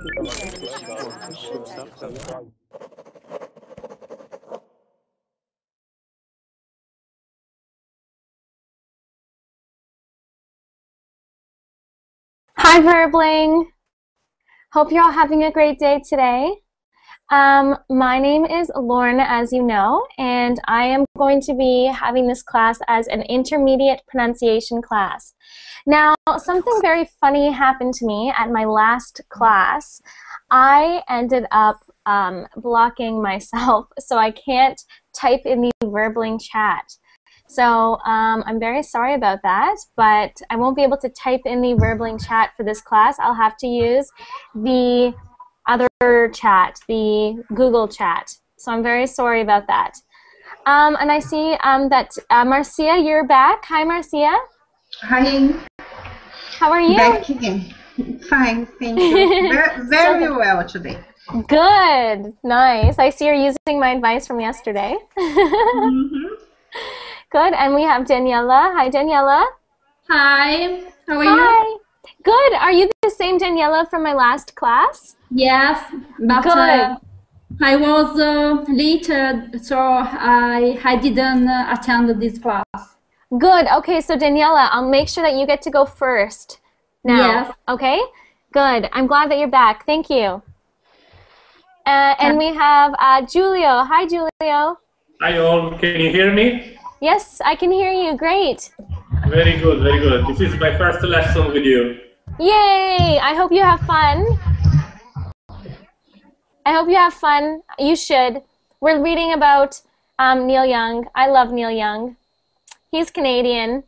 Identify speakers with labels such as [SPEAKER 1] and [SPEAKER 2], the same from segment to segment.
[SPEAKER 1] Hi, Verbling. Hope you're all having a great day today. My name is Lauren, as you know, and I am going to be having this class as an intermediate pronunciation class. Now, something very funny happened to me at my last class. I ended up blocking myself, so I can't type in the Verbling chat. So I'm very sorry about that, but I won't be able to type in the Verbling chat for this class. I'll have to use the other chat, the Google chat. So I'm very sorry about that. And I see that Marcia, you're back. Hi, Marcia.
[SPEAKER 2] Hi.
[SPEAKER 1] How are you?
[SPEAKER 2] Back again. Fine, thank you. Very well today.
[SPEAKER 1] Good. Nice. I see you're using my advice from yesterday. Good. And we have Daniela. Hi, Daniela.
[SPEAKER 3] Hi. How are
[SPEAKER 1] you? Good. Are you the same Daniela from my last class?
[SPEAKER 3] Yes, but
[SPEAKER 1] Good.
[SPEAKER 3] I was late, so I didn't attend this class.
[SPEAKER 1] Good. Okay, so Daniela, I'll make sure that you get to go first now.
[SPEAKER 3] Yes.
[SPEAKER 1] Okay? Good. I'm glad that you're back. Thank you. And we have Giulio. Hi, Giulio.
[SPEAKER 4] Hi, all. Can you hear me?
[SPEAKER 1] Yes, I can hear you. Great.
[SPEAKER 4] Very good, very good. This is my first lesson with you.
[SPEAKER 1] Yay! I hope you have fun. I hope you have fun. You should. We're reading about Neil Young. I love Neil Young. He's Canadian.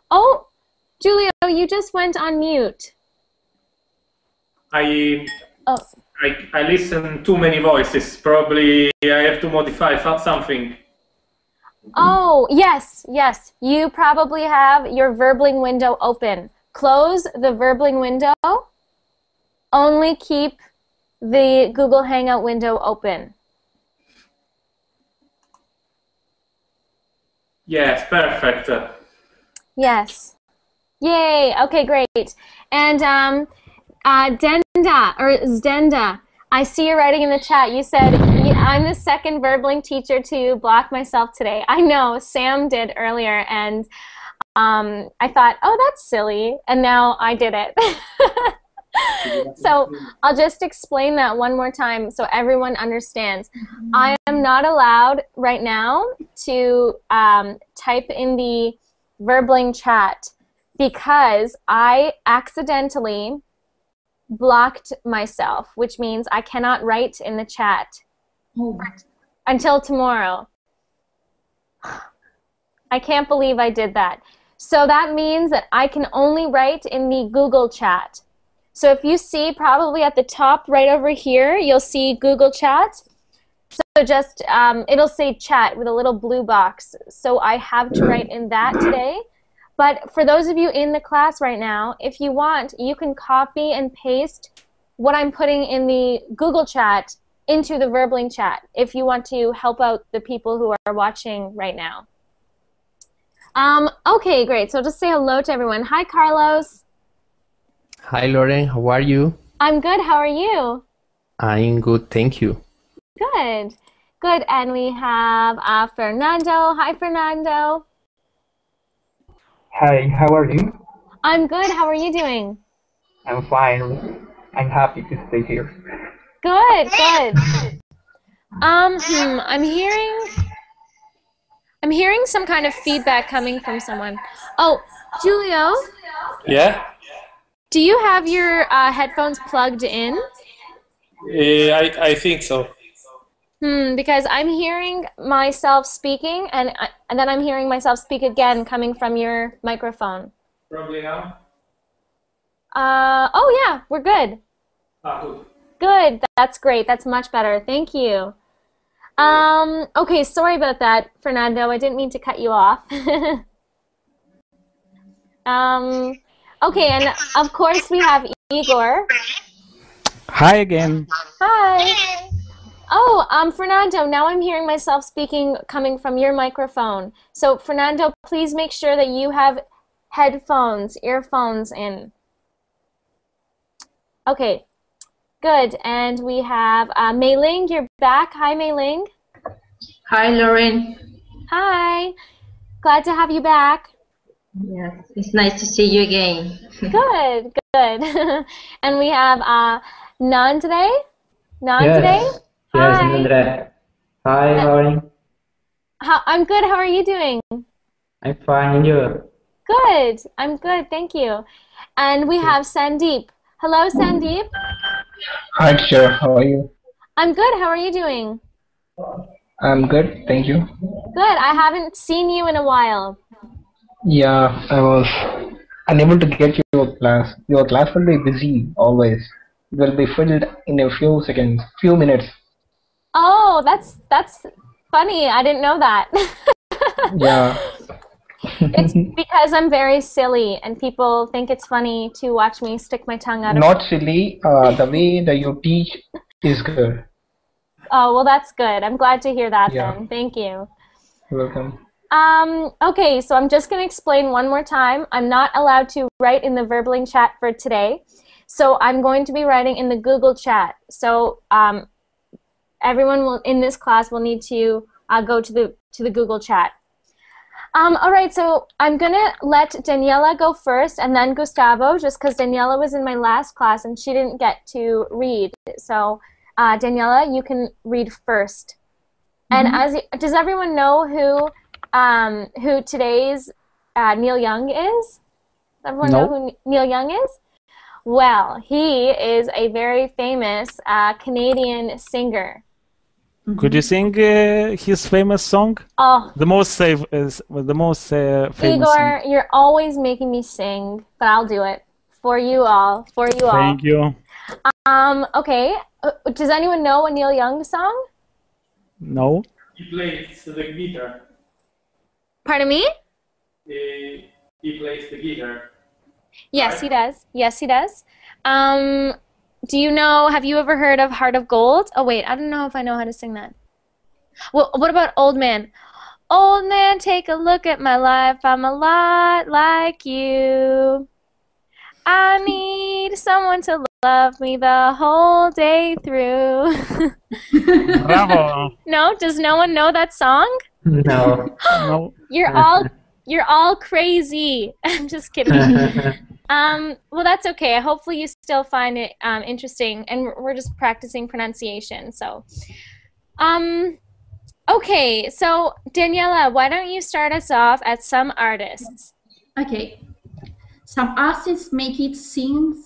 [SPEAKER 1] Oh, Giulio, you just went on mute.
[SPEAKER 4] I listen too many voices. Probably I have to modify something.
[SPEAKER 1] Oh, yes, yes. You probably have your Verbling window open. Close the Verbling window. Only keep the Google Hangout window open.
[SPEAKER 4] Yes, perfect.
[SPEAKER 1] Yes. Yay. Okay, great. And Zdenda, I see you writing in the chat. You said, I'm the second Verbling teacher to block myself today. I know, Sam did earlier, and I thought, oh, that's silly, and now I did it. So I'll just explain that one more time so everyone understands. I am not allowed right now to type in the Verbling chat because I accidentally blocked myself, which means I cannot write in the chat until tomorrow. I can't believe I did that. So that means that I can only write in the Google chat. So if you see probably at the top right over here, you'll see Google Chat. So just, it'll say chat with a little blue box. So I have to write in that today. But for those of you in the class right now, if you want, you can copy and paste what I'm putting in the Google Chat into the Verbling chat if you want to help out the people who are watching right now. Okay, great. So just say hello to everyone. Hi, Carlos.
[SPEAKER 5] Hi, Lauren. How are you?
[SPEAKER 1] I'm good. How are you?
[SPEAKER 5] I'm good, thank you.
[SPEAKER 1] Good. Good. And we have Fernando. Hi, Fernando.
[SPEAKER 6] Hi, how are you?
[SPEAKER 1] I'm good. How are you doing?
[SPEAKER 6] I'm fine. I'm happy to stay here.
[SPEAKER 1] Good, good. I'm hearing some kind of feedback coming from someone. Oh, Giulio?
[SPEAKER 4] Yeah?
[SPEAKER 1] Do you have your headphones plugged in?
[SPEAKER 4] I think so.
[SPEAKER 1] Because I'm hearing myself speaking, and then I'm hearing myself speak again coming from your microphone.
[SPEAKER 4] Probably now?
[SPEAKER 1] Oh yeah, we're good.
[SPEAKER 4] Good.
[SPEAKER 1] Good, that's great. That's much better. Thank you. Okay, sorry about that, Fernando. I didn't mean to cut you off. Okay, and of course we have Igor.
[SPEAKER 7] Hi again.
[SPEAKER 1] Hi. Oh, Fernando, now I'm hearing myself speaking coming from your microphone. So, Fernando, please make sure that you have headphones, earphones in. Okay, good. And we have Mei Ling, you're back. Hi, Mei Ling.
[SPEAKER 2] Hi, Lauren.
[SPEAKER 1] Hi. Glad to have you back.
[SPEAKER 2] Yes, it's nice to see you again.
[SPEAKER 1] Good, good. And we have Nan today. Nan today?
[SPEAKER 6] Yes,
[SPEAKER 1] Hi.
[SPEAKER 6] Nandra. Hi, Lauren.
[SPEAKER 1] I'm good. How are you doing?
[SPEAKER 6] I'm fine, and you?
[SPEAKER 1] Good. I'm good. Thank you. And we have Sandeep. Hello, Sandeep.
[SPEAKER 7] Hi, teacher. How are you?
[SPEAKER 1] I'm good. How are you doing?
[SPEAKER 7] I'm good, thank you.
[SPEAKER 1] Good. I haven't seen you in a while.
[SPEAKER 7] Yeah, I was unable to get your class. Your class will be busy always. It will be filled in a few seconds, few minutes.
[SPEAKER 1] Oh, that's funny. I didn't know that.
[SPEAKER 7] Yeah.
[SPEAKER 1] It's because I'm very silly and people think it's funny to watch me stick my tongue out of.
[SPEAKER 7] Not silly. The way that you teach is good.
[SPEAKER 1] Oh, well, that's good. I'm glad to hear that
[SPEAKER 7] Yeah.
[SPEAKER 1] then. Thank you.
[SPEAKER 7] You're welcome.
[SPEAKER 1] Okay, so I'm just going to explain one more time. I'm not allowed to write in the Verbling chat for today. So I'm going to be writing in the Google chat. So everyone will in this class will need to go to the Google chat. All right, so I'm going to let Daniela go first and then Gustavo, just because Daniela was in my last class and she didn't get to read. So Daniela, you can read first. And does everyone know who today's Neil Young is? Does everyone know who Neil Young is? Well, he is a very famous Canadian singer.
[SPEAKER 7] Could you sing his famous song?
[SPEAKER 1] Oh,
[SPEAKER 7] The most famous
[SPEAKER 1] Igor,
[SPEAKER 7] song.
[SPEAKER 1] you're always making me sing, but I'll do it for you all. For you all.
[SPEAKER 7] Thank you.
[SPEAKER 1] Okay. Does anyone know a Neil Young song?
[SPEAKER 7] No.
[SPEAKER 4] He plays the guitar.
[SPEAKER 1] Pardon me?
[SPEAKER 4] He plays the guitar.
[SPEAKER 1] Yes,
[SPEAKER 4] Right.
[SPEAKER 1] he does. Yes, he does. Do you know, have you ever heard of Heart of Gold? Oh, wait, I don't know if I know how to sing that. Well, what about Old Man? Old man, take a look at my life. I'm a lot like you. I need someone to love me the whole day through.
[SPEAKER 7] Bravo.
[SPEAKER 1] No? Does no one know that song?
[SPEAKER 6] No.
[SPEAKER 7] No.
[SPEAKER 1] You're all crazy. I'm just kidding. Well, that's okay. Hopefully you still find it interesting, and we're just practicing pronunciation. So, okay. So Daniela, why don't you start us off at some artists?
[SPEAKER 3] Okay. Some artists make it seem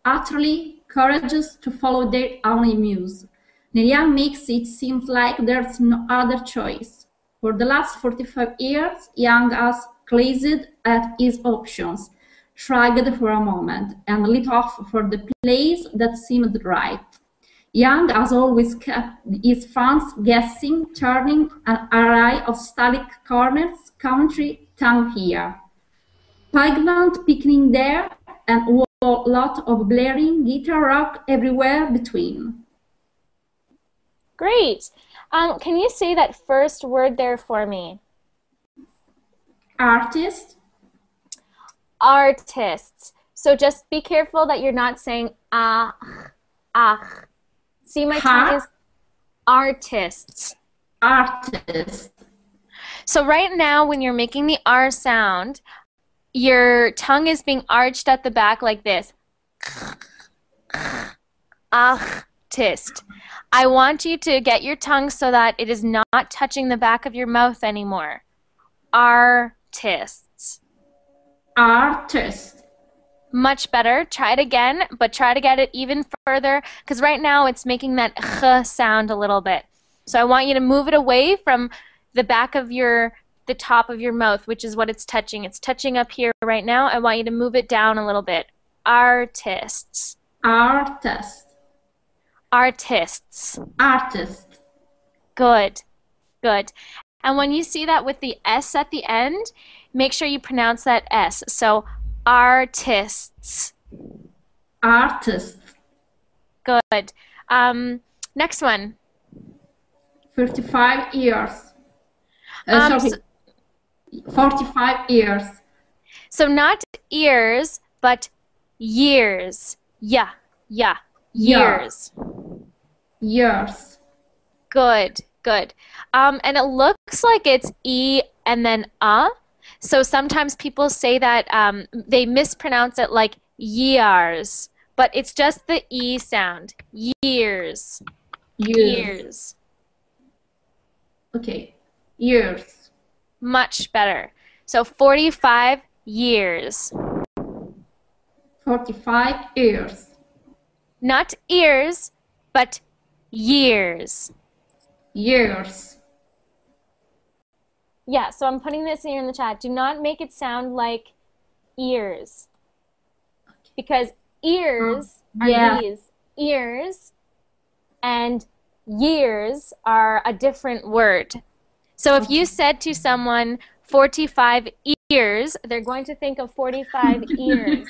[SPEAKER 3] utterly courageous to follow their only muse. Neil Young makes it seem like there's no other choice. For the last 45 years, Young has gazed at his options, shrugged for a moment, and lit off for the place that seemed right. Young has always kept his fans guessing, turning an array of stylic corners, country, tongue here, Pygmalion picking there, and a lot of blaring guitar rock everywhere between.
[SPEAKER 1] Great. Can you say that first word there for me?
[SPEAKER 3] Artist,
[SPEAKER 1] Artists. So just be careful that you're not saying ah. See, my tongue is artists.
[SPEAKER 3] artist,
[SPEAKER 1] So right now, when you're making the R sound, your tongue is being arched at the back like this. Artist. I want you to get your tongue so that it is not touching the back of your mouth anymore. Artists.
[SPEAKER 3] artist,
[SPEAKER 1] Much better. Try it again, but try to get it even further, because right now it's making that ch sound a little bit. So I want you to move it away from the back of the top of your mouth, which is what it's touching. It's touching up here right now. I want you to move it down a little bit. Artists.
[SPEAKER 3] artist,
[SPEAKER 1] Artists.
[SPEAKER 3] artist,
[SPEAKER 1] Good. Good. And when you see that with the S at the end, make sure you pronounce that S. So artists.
[SPEAKER 3] artist,
[SPEAKER 1] Good. Next one.
[SPEAKER 3] 35 years.
[SPEAKER 1] So-
[SPEAKER 3] 45 years.
[SPEAKER 1] So not ears, but years. Yeah. Yeah.
[SPEAKER 3] Yeah.
[SPEAKER 1] Years.
[SPEAKER 3] Years.
[SPEAKER 1] Good, good. And it looks like it's E and then So sometimes people say that they mispronounce it like years, but it's just the E sound. Years. Years.
[SPEAKER 3] Okay. Years.
[SPEAKER 1] Much better. So 45 years.
[SPEAKER 3] 45 years.
[SPEAKER 1] Not ears, but years.
[SPEAKER 3] Years.
[SPEAKER 1] Yeah, so I'm putting this here in the chat. Do not make it sound like ears. Because ears are these. Ears and years are a different word. So if you said to someone 45 ears, they're going to think of 45 ears.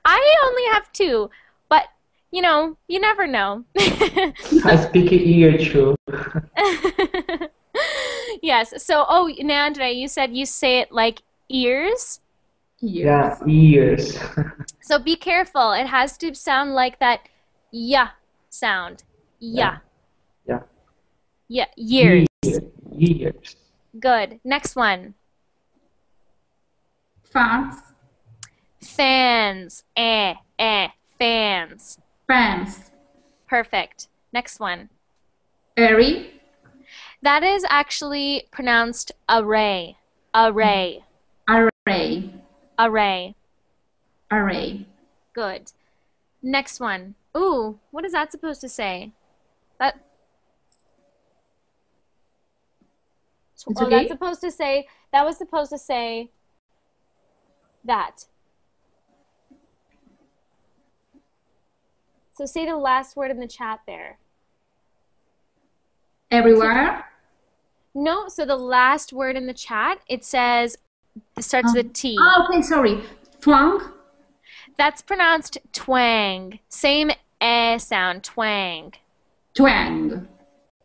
[SPEAKER 1] I only have 2, but you know, you never know.
[SPEAKER 6] I speak ear too.
[SPEAKER 1] Yes. So, oh, Nandre, you said you say it like ears.
[SPEAKER 6] Yeah, ears.
[SPEAKER 1] So be careful. It has to sound like that yeah sound. Yeah.
[SPEAKER 6] Yeah.
[SPEAKER 1] Yeah. Years.
[SPEAKER 6] Years.
[SPEAKER 1] Good. Next one.
[SPEAKER 3] Fans.
[SPEAKER 1] Fans. Fans.
[SPEAKER 3] Fans.
[SPEAKER 1] Perfect. Next one.
[SPEAKER 3] Airy.
[SPEAKER 1] That is actually pronounced array. Array.
[SPEAKER 3] Array.
[SPEAKER 1] Array.
[SPEAKER 3] Array.
[SPEAKER 1] Good. Next one. Ooh, what is that supposed to say? That.
[SPEAKER 3] It's
[SPEAKER 1] Oh,
[SPEAKER 3] okay.
[SPEAKER 1] that's supposed to say. That was supposed to say. That. So say the last word in the chat there.
[SPEAKER 3] Everywhere.
[SPEAKER 1] No, so the last word in the chat, it says, it starts with a T.
[SPEAKER 3] Oh, okay, sorry. Twang.
[SPEAKER 1] That's pronounced twang. Same sound, twang.
[SPEAKER 3] Twang.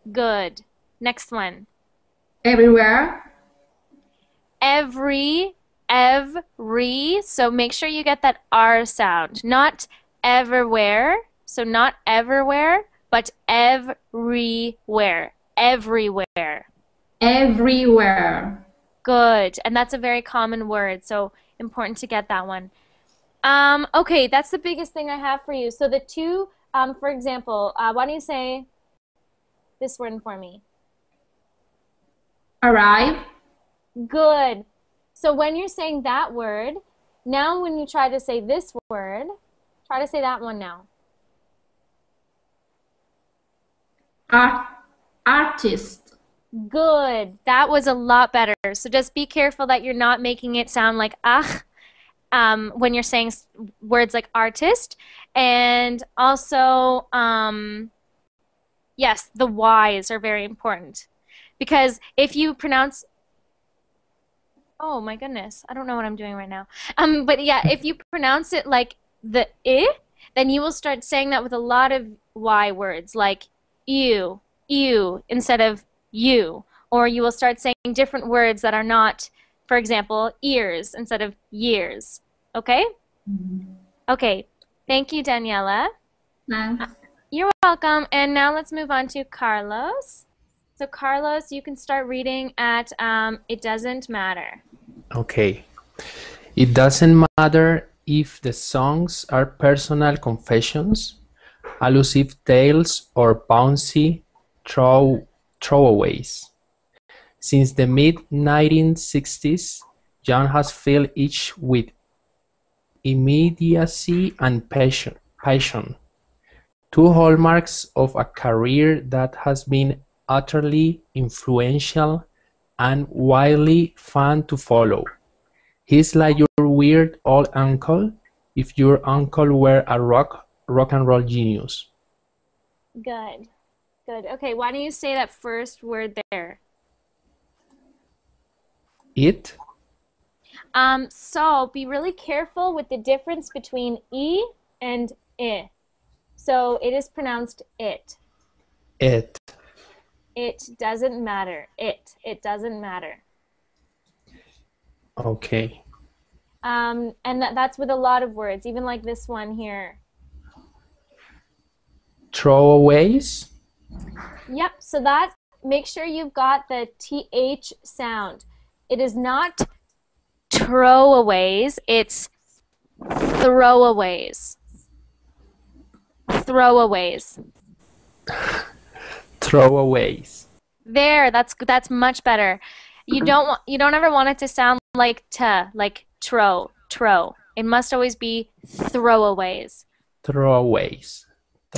[SPEAKER 1] Good. Next one.
[SPEAKER 3] Everywhere.
[SPEAKER 1] Every. So make sure you get that R sound. Not everywhere. So not everywhere, but everywhere. Everywhere.
[SPEAKER 3] Everywhere.
[SPEAKER 1] Good. And that's a very common word, so important to get that one. Okay, that's the biggest thing I have for you. So the two, for example, why don't you say this word for me?
[SPEAKER 3] Arrive.
[SPEAKER 1] Good. So when you're saying that word, now when you try to say this word, try to say that one now.
[SPEAKER 3] Artist.
[SPEAKER 1] Good. That was a lot better. So just be careful that you're not making it sound like when you're saying words like artist. And also, yes, the Y's are very important. Because if you pronounce, oh my goodness, I don't know what I'm doing right now. But yeah, if you pronounce it like the I, then you will start saying that with a lot of Y words, like ew, instead of you. Or you will start saying different words that are not, for example, ears instead of years. Okay? Okay. Thank you, Daniela.
[SPEAKER 3] Thanks.
[SPEAKER 1] You're welcome. And now let's move on to Carlos. So Carlos, you can start reading at It Doesn't Matter.
[SPEAKER 5] Okay. It doesn't matter if the songs are personal confessions, allusive tales, or bouncy throwaways. Since the mid-1960s, John has filled each with immediacy and passion, two hallmarks of a career that has been utterly influential and widely fun to follow. He's like your weird old uncle if your uncle were a rock and roll genius.
[SPEAKER 1] Good. Good. Okay, why don't you say that first word there?
[SPEAKER 5] It?
[SPEAKER 1] So be really careful with the difference between E and I. So it is pronounced it.
[SPEAKER 5] It.
[SPEAKER 1] It doesn't matter. It doesn't matter.
[SPEAKER 5] Okay.
[SPEAKER 1] And that's with a lot of words, even like this one here.
[SPEAKER 5] Throwaways.
[SPEAKER 1] Yep, so that, make sure you've got the TH sound. It is not throwaways, it's throwaways. Throwaways.
[SPEAKER 5] Throwaways.
[SPEAKER 1] There, that's much better. You don't ever want it to sound like like tro. It must always be throwaways.
[SPEAKER 5] Throwaways.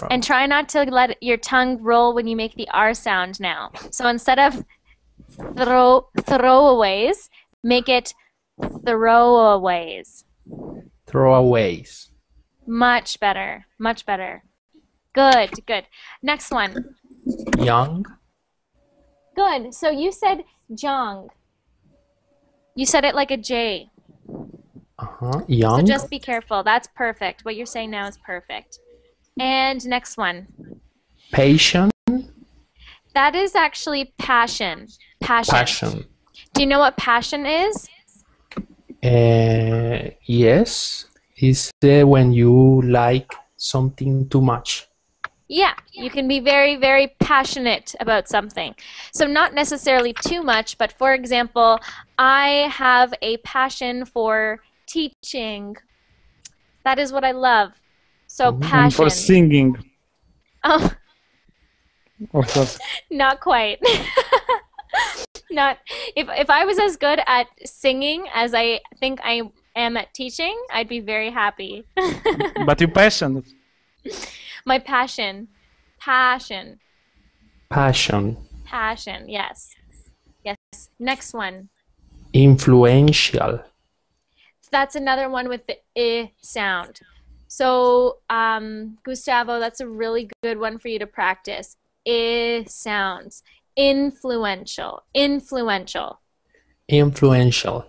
[SPEAKER 1] And try not to let your tongue roll when you make the R sound now. So instead of throwaways, make it throwaways.
[SPEAKER 5] Throwaways.
[SPEAKER 1] Much better. Much better. Good, good. Next one.
[SPEAKER 5] Young.
[SPEAKER 1] Good. So you said jong. You said it like a J.
[SPEAKER 5] Young.
[SPEAKER 1] So just be careful. That's perfect. What you're saying now is perfect. And next one.
[SPEAKER 5] Patient.
[SPEAKER 1] That is actually passion.
[SPEAKER 5] Passion.
[SPEAKER 1] Do you know what passion is?
[SPEAKER 5] Yes. It's when you like something too much.
[SPEAKER 1] Yeah, you can be very, very passionate about something. So not necessarily too much, but for example, I have a passion for teaching. That is what I love. So passion.
[SPEAKER 8] And for singing.
[SPEAKER 1] Oh,
[SPEAKER 8] Also.
[SPEAKER 1] not quite. Not if I was as good at singing as I think I am at teaching, I'd be very happy.
[SPEAKER 8] But you're passionate.
[SPEAKER 1] My passion. Passion.
[SPEAKER 5] Passion.
[SPEAKER 1] Passion, yes. Yes. Next one.
[SPEAKER 5] Influential.
[SPEAKER 1] That's another one with the I sound. So, Gustavo, that's a really good one for you to practice. I sounds. Influential. Influential.
[SPEAKER 5] Influential.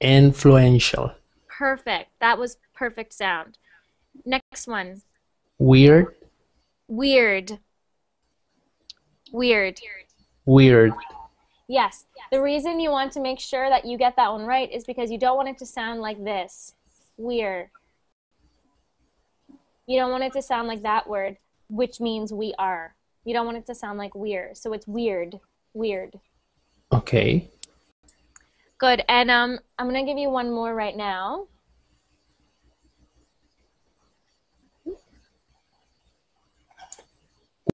[SPEAKER 5] Influential.
[SPEAKER 1] Perfect. That was perfect sound. Next one.
[SPEAKER 5] Weird.
[SPEAKER 1] Weird. Weird.
[SPEAKER 5] Weird.
[SPEAKER 1] Yes. The reason you want to make sure that you get that one right is because you don't want it to sound like this. We're. You don't want it to sound like that word, which means we are. You don't want it to sound like we're. So it's weird. Weird.
[SPEAKER 5] Okay.
[SPEAKER 1] Good. And I'm going to give you one more right now.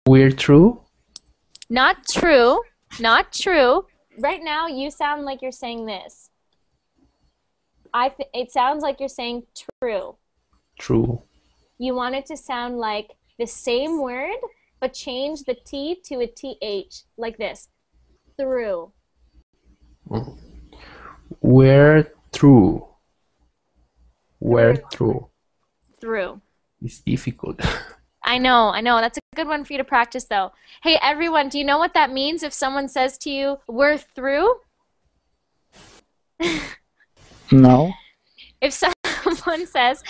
[SPEAKER 5] We're true.
[SPEAKER 1] Not true. Not true. Right now, you sound like you're saying this. It sounds like you're saying true.
[SPEAKER 5] True.
[SPEAKER 1] You want it to sound like the same word, but change the T to a TH, like this. Through.
[SPEAKER 5] We're through. We're through.
[SPEAKER 1] Through.
[SPEAKER 5] It's difficult.
[SPEAKER 1] I know. That's a good one for you to practice, though. Hey, everyone, do you know what that means if someone says to you, we're through?
[SPEAKER 8] No.
[SPEAKER 1] If someone says,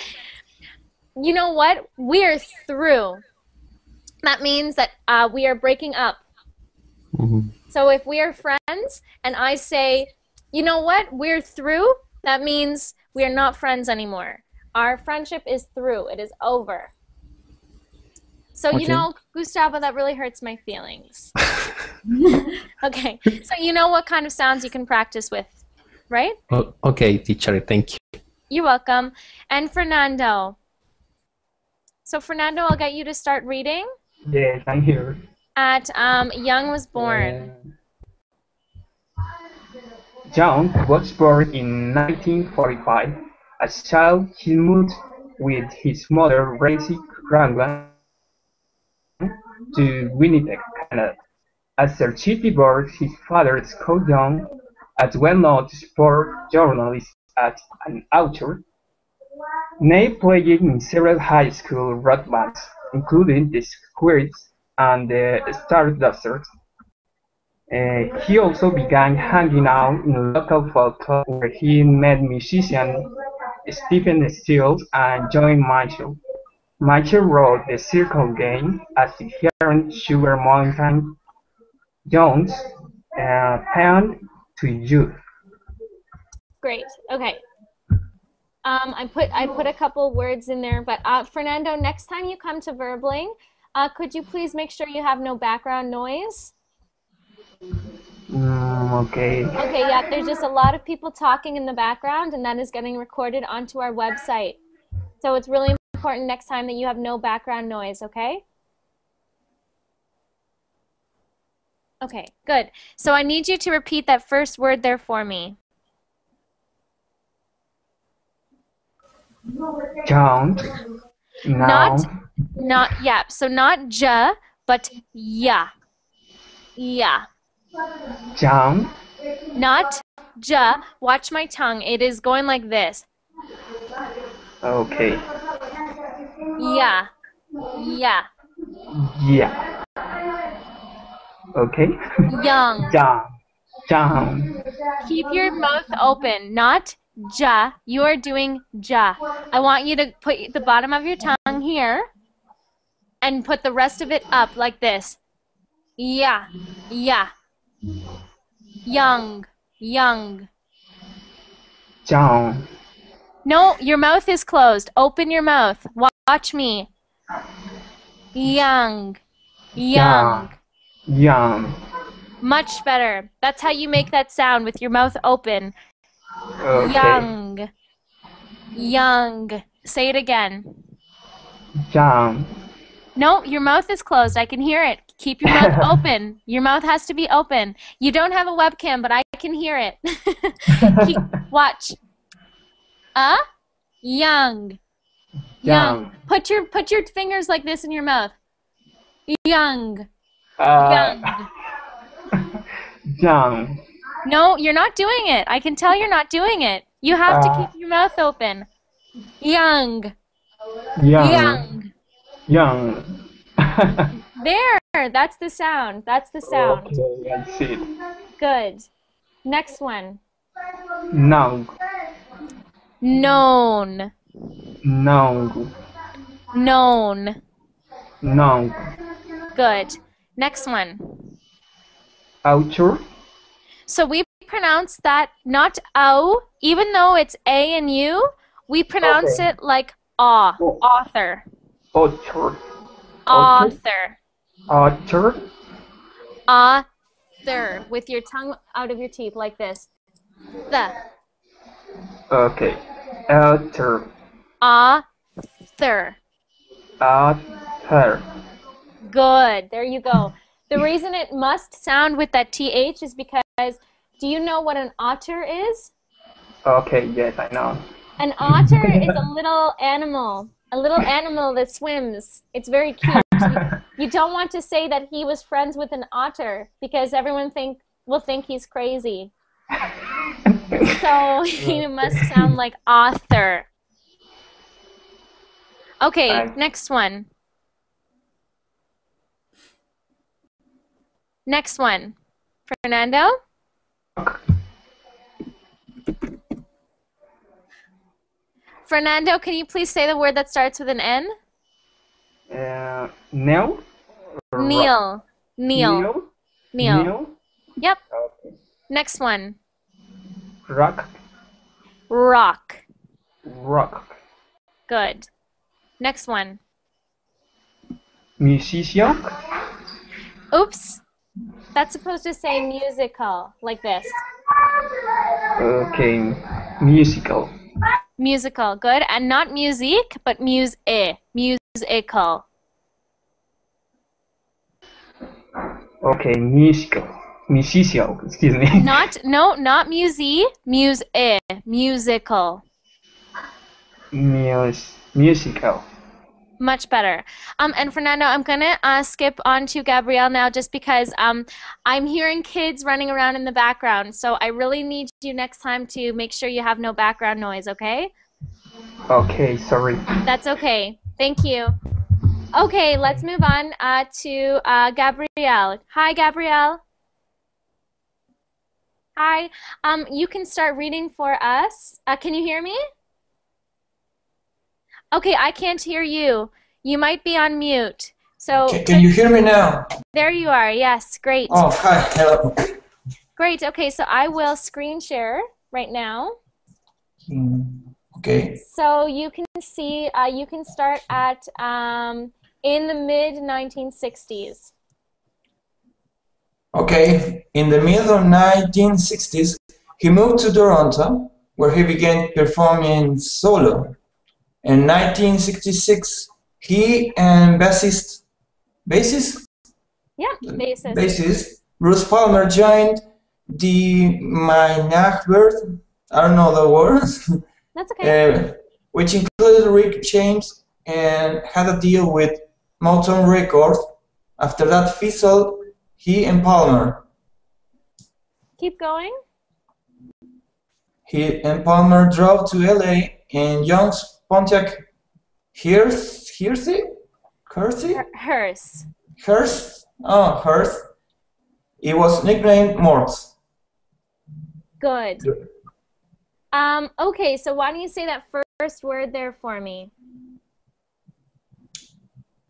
[SPEAKER 1] you know what, we're through, that means that we are breaking up.
[SPEAKER 5] Mm-hmm.
[SPEAKER 1] So if we are friends and I say, you know what, we're through, that means we are not friends anymore. Our friendship is through. It is over. So,
[SPEAKER 8] Okay.
[SPEAKER 1] you know, Gustavo, that really hurts my feelings. Okay. So you know what kind of sounds you can practice with, right?
[SPEAKER 5] Okay, teacher, thank you.
[SPEAKER 1] You're welcome. And Fernando. So, Fernando, I'll get you to start reading
[SPEAKER 6] Yes, I'm here.
[SPEAKER 1] at Young was born.
[SPEAKER 6] John was born in 1945. As a child, he moved with his mother, Gracie Rangland, to Winnipeg, Canada. As a city boy, his father, Scott Young, a well-known sport journalist and an author, Ney played in several high school rock bands, including the Squirts and the Stardusters. He also began hanging out in local folk clubs where he met musician Stephen Stills and Joey Mitchell. Mitchell wrote the Circle Game as he heard Sugar Mountain Jones pen to youth.
[SPEAKER 1] Great. Okay. I put a couple words in there, but Fernando, next time you come to Verbling, could you please make sure you have no background noise?
[SPEAKER 6] Okay.
[SPEAKER 1] Okay, yeah, there's just a lot of people talking in the background, and that is getting recorded onto our website. So it's really important next time that you have no background noise, okay? Okay, good. So I need you to repeat that first word there for me.
[SPEAKER 6] Don't. Now.
[SPEAKER 1] Yeah, so not ja, but ya. Yeah.
[SPEAKER 6] Don't.
[SPEAKER 1] Not ja. Watch my tongue. It is going like this.
[SPEAKER 6] Okay.
[SPEAKER 1] Yeah. Yeah.
[SPEAKER 6] Yeah. Okay.
[SPEAKER 1] Young.
[SPEAKER 6] Down.
[SPEAKER 1] Keep your mouth open. Not ja. You are doing ja. I want you to put the bottom of your tongue here and put the rest of it up like this. Yeah. Yeah. Young. Young.
[SPEAKER 6] Down.
[SPEAKER 1] No, your mouth is closed. Open your mouth. Watch me. Young. Young.
[SPEAKER 6] Young.
[SPEAKER 1] Much better. That's how you make that sound, with your mouth open.
[SPEAKER 6] Okay.
[SPEAKER 1] Young. Young. Say it again.
[SPEAKER 6] Young.
[SPEAKER 1] No, your mouth is closed. I can hear it. Keep your mouth open. Your mouth has to be open. You don't have a webcam, but I can hear it. Watch. Young. Young. Put your fingers like this in your mouth. Young. Young.
[SPEAKER 6] Young.
[SPEAKER 1] No, you're not doing it. I can tell you're not doing it. You have to keep your mouth open. Young.
[SPEAKER 6] Young.
[SPEAKER 1] Young.
[SPEAKER 6] Young.
[SPEAKER 1] There. That's the sound. That's the sound.
[SPEAKER 6] Okay, I see it.
[SPEAKER 1] Good. Next one.
[SPEAKER 6] Known.
[SPEAKER 1] Known.
[SPEAKER 6] Known.
[SPEAKER 1] Known.
[SPEAKER 6] Known.
[SPEAKER 1] Good. Next one.
[SPEAKER 6] Outer.
[SPEAKER 1] So we pronounce that not ow, even though it's A and U, we pronounce it like aw. Author.
[SPEAKER 6] Author.
[SPEAKER 1] Author.
[SPEAKER 6] Author.
[SPEAKER 1] Author. With your tongue out of your teeth like this. The.
[SPEAKER 6] Okay. Author.
[SPEAKER 1] Author.
[SPEAKER 6] Author.
[SPEAKER 1] Good. There you go. The reason it must sound with that TH is because, do you know what an otter is?
[SPEAKER 6] Okay, yes, I know.
[SPEAKER 1] An otter is a little animal that swims. It's very cute. You don't want to say that he was friends with an otter because everyone will think he's crazy. So he must sound like author. Okay, next one. Next one. Fernando? Fernando, can you please say the word that starts with an N?
[SPEAKER 6] Neil?
[SPEAKER 1] Neil. Neil.
[SPEAKER 6] Neil?
[SPEAKER 1] Yep.
[SPEAKER 6] Okay.
[SPEAKER 1] Next one.
[SPEAKER 6] Rock.
[SPEAKER 1] Rock.
[SPEAKER 6] Rock.
[SPEAKER 1] Good. Next one.
[SPEAKER 6] Musician.
[SPEAKER 1] Oops. That's supposed to say musical, like this.
[SPEAKER 6] Okay. Musical.
[SPEAKER 1] Musical. Good. And not music, but musical.
[SPEAKER 6] Okay, musical. Musician, excuse me.
[SPEAKER 1] Not musical.
[SPEAKER 6] Musical.
[SPEAKER 1] Much better. And Fernando, I'm gonna skip on to Gabrielle now, just because I'm hearing kids running around in the background. So I really need you next time to make sure you have no background noise. Okay?
[SPEAKER 6] Okay, sorry.
[SPEAKER 1] That's okay. Thank you. Okay, let's move on to Gabrielle. Hi, Gabrielle. Hi. You can start reading for us. Can you hear me? Okay, I can't hear you. You might be on mute. So
[SPEAKER 9] can you hear me now?
[SPEAKER 1] There you are. Yes, great.
[SPEAKER 9] Oh, hi. Hello.
[SPEAKER 1] Great. Okay, so I will screen share right now.
[SPEAKER 9] Okay.
[SPEAKER 1] So you can see, you can start at in the mid-1960s.
[SPEAKER 9] Okay. In the middle of 1960s, he moved to Toronto, where he began performing solo. In 1966, he and bassist
[SPEAKER 1] Yeah, bassist.
[SPEAKER 9] Bruce Palmer joined the Minachbird, I don't know the words,
[SPEAKER 1] That's okay.
[SPEAKER 9] which included Rick James and had a deal with Motown Records. After that fizzled, he and Palmer.
[SPEAKER 1] Keep going.
[SPEAKER 9] He and Palmer drove to LA in Young's Pontiac Hearse. It was nicknamed Morse.
[SPEAKER 1] Good. Okay, so why don't you say that first word there for me?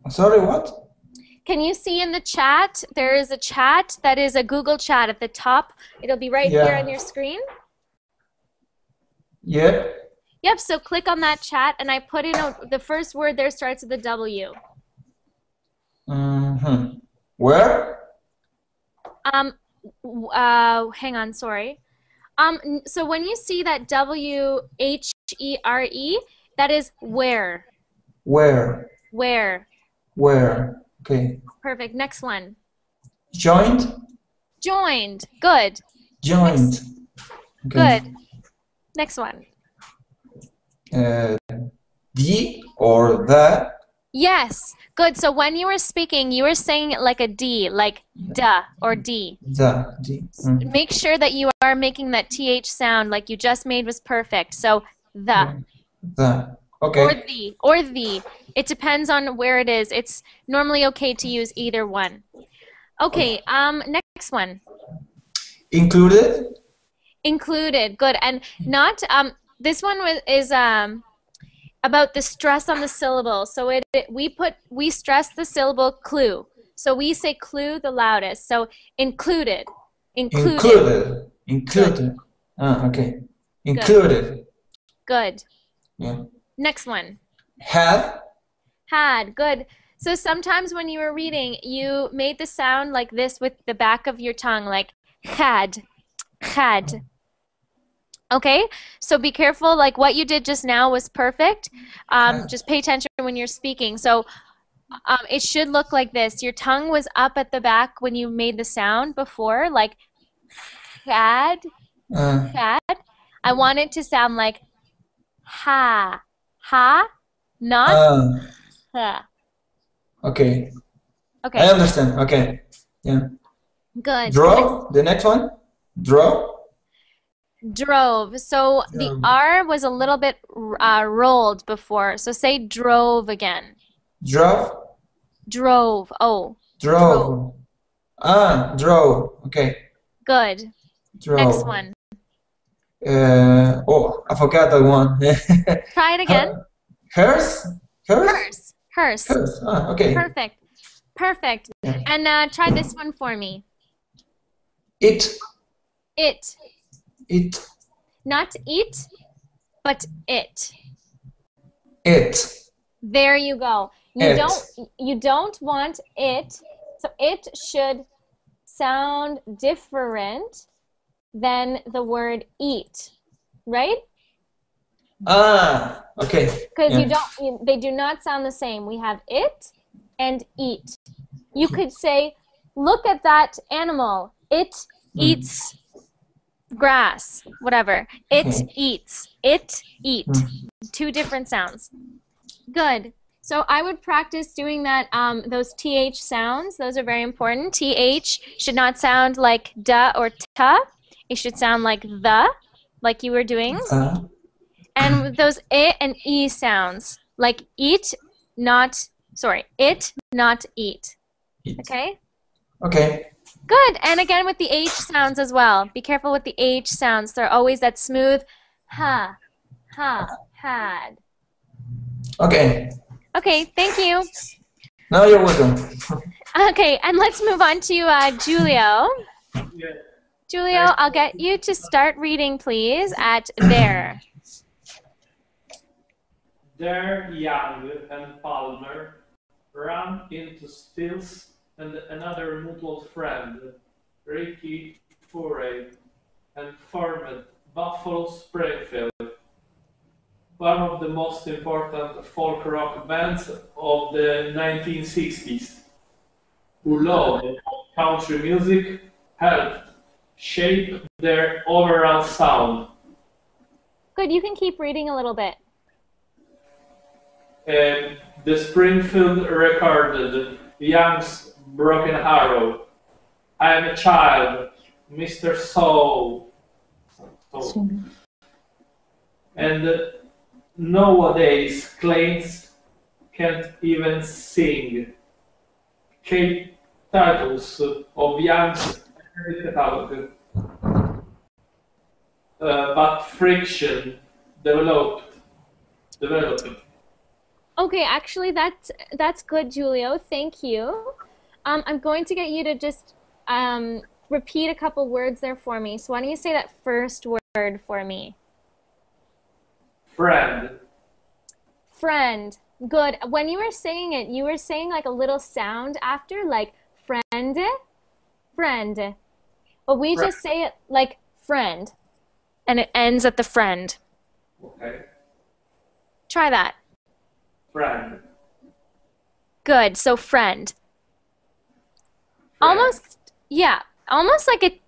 [SPEAKER 9] Sorry, what?
[SPEAKER 1] Can you see in the chat? There is a chat that is a Google chat at the top. It'll be right here on your screen.
[SPEAKER 9] Yep.
[SPEAKER 1] Yep, so click on that chat, and I put in the first word there starts with a W.
[SPEAKER 9] Where?
[SPEAKER 1] Hang on, sorry. So when you see that W-H-E-R-E, that is where.
[SPEAKER 9] Where?
[SPEAKER 1] Where.
[SPEAKER 9] Where. Okay.
[SPEAKER 1] Perfect. Next one.
[SPEAKER 9] Joined?
[SPEAKER 1] Joined. Good.
[SPEAKER 9] Joined.
[SPEAKER 1] Okay. Good. Next one.
[SPEAKER 9] The or the?
[SPEAKER 1] Yes. Good. So when you were speaking, you were saying it like a D, like duh or D.
[SPEAKER 9] The. D.
[SPEAKER 1] Make sure that you are making that TH sound like you just made was perfect. So the.
[SPEAKER 9] The. Okay.
[SPEAKER 1] Or the. Or the. It depends on where it is. It's normally okay to use either one. Okay. Next one.
[SPEAKER 9] Included?
[SPEAKER 1] Included. Good. And not this one is about the stress on the syllable. So we stress the syllable clue. So we say clue the loudest. So included. Included.
[SPEAKER 9] Included. Okay. Included.
[SPEAKER 1] Good.
[SPEAKER 9] Yeah.
[SPEAKER 1] Next one.
[SPEAKER 9] Had.
[SPEAKER 1] Had. Good. So sometimes when you were reading, you made the sound like this with the back of your tongue, like had. Had. Okay, so be careful. Like what you did just now was perfect. Just pay attention when you're speaking. So it should look like this. Your tongue was up at the back when you made the sound before, like had, had. I want it to sound like ha, not ha.
[SPEAKER 9] Okay.
[SPEAKER 1] Okay.
[SPEAKER 9] I understand. Okay. Yeah.
[SPEAKER 1] Good.
[SPEAKER 9] Draw. The next one. Draw.
[SPEAKER 1] Drove. So the R was a little bit rolled before. So say drove again.
[SPEAKER 9] Drove.
[SPEAKER 1] Drove. Oh.
[SPEAKER 9] Drove. Drove. Okay.
[SPEAKER 1] Good.
[SPEAKER 9] Drove.
[SPEAKER 1] Next one.
[SPEAKER 9] Oh, I forgot that one.
[SPEAKER 1] Try it again.
[SPEAKER 9] Hers. Hers.
[SPEAKER 1] Hers.
[SPEAKER 9] Hers. Okay.
[SPEAKER 1] Perfect. Perfect.
[SPEAKER 9] Yeah.
[SPEAKER 1] And try this one for me.
[SPEAKER 9] It.
[SPEAKER 1] It.
[SPEAKER 9] It.
[SPEAKER 1] Not eat, but it.
[SPEAKER 9] It.
[SPEAKER 1] There you go. You don't want it, so it should sound different than the word eat, right?
[SPEAKER 9] Okay.
[SPEAKER 1] Because they do not sound the same. We have it and eat. You could say, look at that animal. It eats grass, whatever. It eats. It eat. Two different sounds. Good. So I would practice doing that. Those TH sounds. Those are very important. TH should not sound like da or ta. It should sound like the, like you were doing. And those I and E sounds, like eat, not, it, not eat. Okay?
[SPEAKER 9] Okay.
[SPEAKER 1] Good. And again with the H sounds as well. Be careful with the H sounds. They're always that smooth ha, had.
[SPEAKER 9] Okay.
[SPEAKER 1] Okay, thank you.
[SPEAKER 9] No, you're welcome.
[SPEAKER 1] Okay, and let's move on to Julio.
[SPEAKER 4] Yeah.
[SPEAKER 1] Julio, I'll get you to start reading, please, at there.
[SPEAKER 4] There, Young and Palmer ran into Stills and another mutual friend, Ricky Furey, and formed Buffalo Springfield, one of the most important folk rock bands of the 1960s, who loved country music, helped shape their overall sound.
[SPEAKER 1] Good, you can keep reading a little bit.
[SPEAKER 4] The Springfield recorded Young's Broken Arrow, I Am a Child, Mr. Soul, and nowadays Claims Can't Even Sing. Kate titles of Young's catalog, but Friction developed.
[SPEAKER 1] Okay, actually, that's good, Julio. Thank you. I'm going to get you to just repeat a couple words there for me. So why don't you say that first word for me?
[SPEAKER 4] Friend.
[SPEAKER 1] Friend. Good. When you were saying it, you were saying like a little sound after, like friend, friend. But we just say it like friend, and it ends at the friend.
[SPEAKER 4] Okay.
[SPEAKER 1] Try that.
[SPEAKER 4] Friend.
[SPEAKER 1] Good. So friend. Almost, yeah, almost like a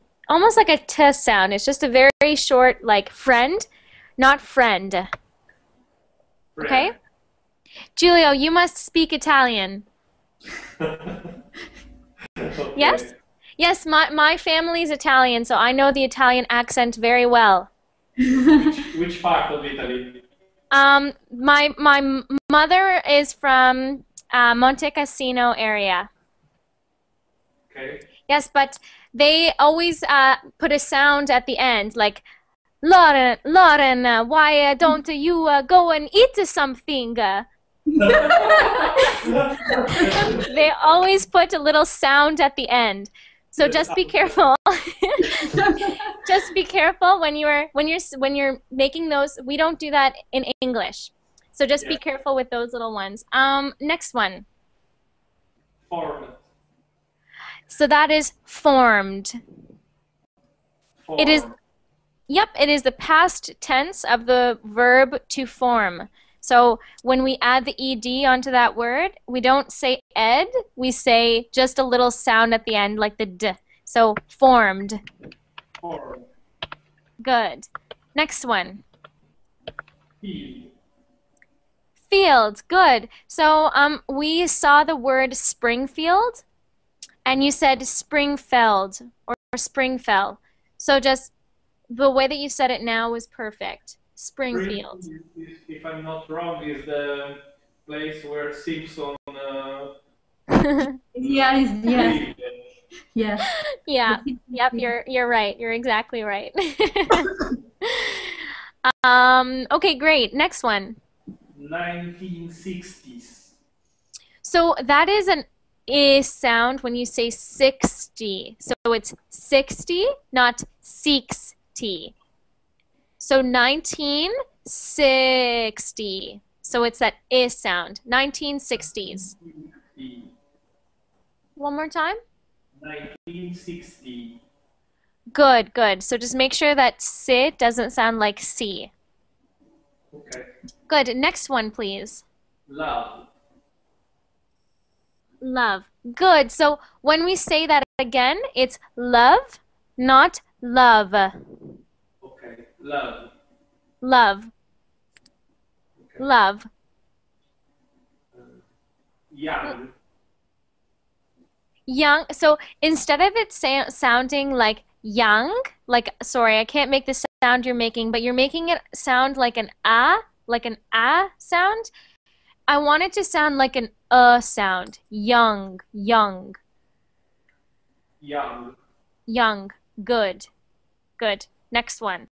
[SPEAKER 1] t sound. It's just a very short, like friend, not friend. Okay. Giulio, you must speak Italian.
[SPEAKER 4] Okay.
[SPEAKER 1] Yes? Yes, my family's Italian, so I know the Italian accent very well.
[SPEAKER 4] Which part of Italy?
[SPEAKER 1] My mother is from Monte Cassino area.
[SPEAKER 4] Okay.
[SPEAKER 1] Yes, but they always put a sound at the end, like Lauren, why don't you go and eat something? They always put a little sound at the end. So just be careful. Just be careful when you're making those. We don't do that in English. So just be careful with those little ones. Next one.
[SPEAKER 4] Formed.
[SPEAKER 1] So that is formed. It is. Yep, it is the past tense of the verb to form. So when we add the ed onto that word, we don't say ed, we say just a little sound at the end like the d. So formed.
[SPEAKER 4] Formed.
[SPEAKER 1] Good. Next one.
[SPEAKER 4] Field.
[SPEAKER 1] Field. Good. So we saw the word Springfield, and you said Springfeld or Springfell. So just the way that you said it now was perfect. Springfield.
[SPEAKER 4] If I'm not wrong, is the place where Simpson.
[SPEAKER 3] Yeah.
[SPEAKER 1] Yeah. Yep. You're right. You're exactly right. Okay. Great. Next one.
[SPEAKER 4] 1960s.
[SPEAKER 1] So that is an I sound when you say 60. So it's 60, not 60. So 1960. So it's that I sound. 1960s. One more time.
[SPEAKER 4] 1960.
[SPEAKER 1] Good, good. So just make sure that si doesn't sound like C.
[SPEAKER 4] Okay.
[SPEAKER 1] Good. Next one, please.
[SPEAKER 4] Love.
[SPEAKER 1] Love. Good. So when we say that again, it's love, not love.
[SPEAKER 4] Okay. Love.
[SPEAKER 1] Love.
[SPEAKER 4] Okay.
[SPEAKER 1] Love.
[SPEAKER 4] Young.
[SPEAKER 1] Young. So instead of it sounding like young, like, sorry, I can't make the sound you're making, but you're making it sound like an sound. I want it to sound like an sound. Young, young.
[SPEAKER 4] Young.
[SPEAKER 1] Young. Good. Good. Next one.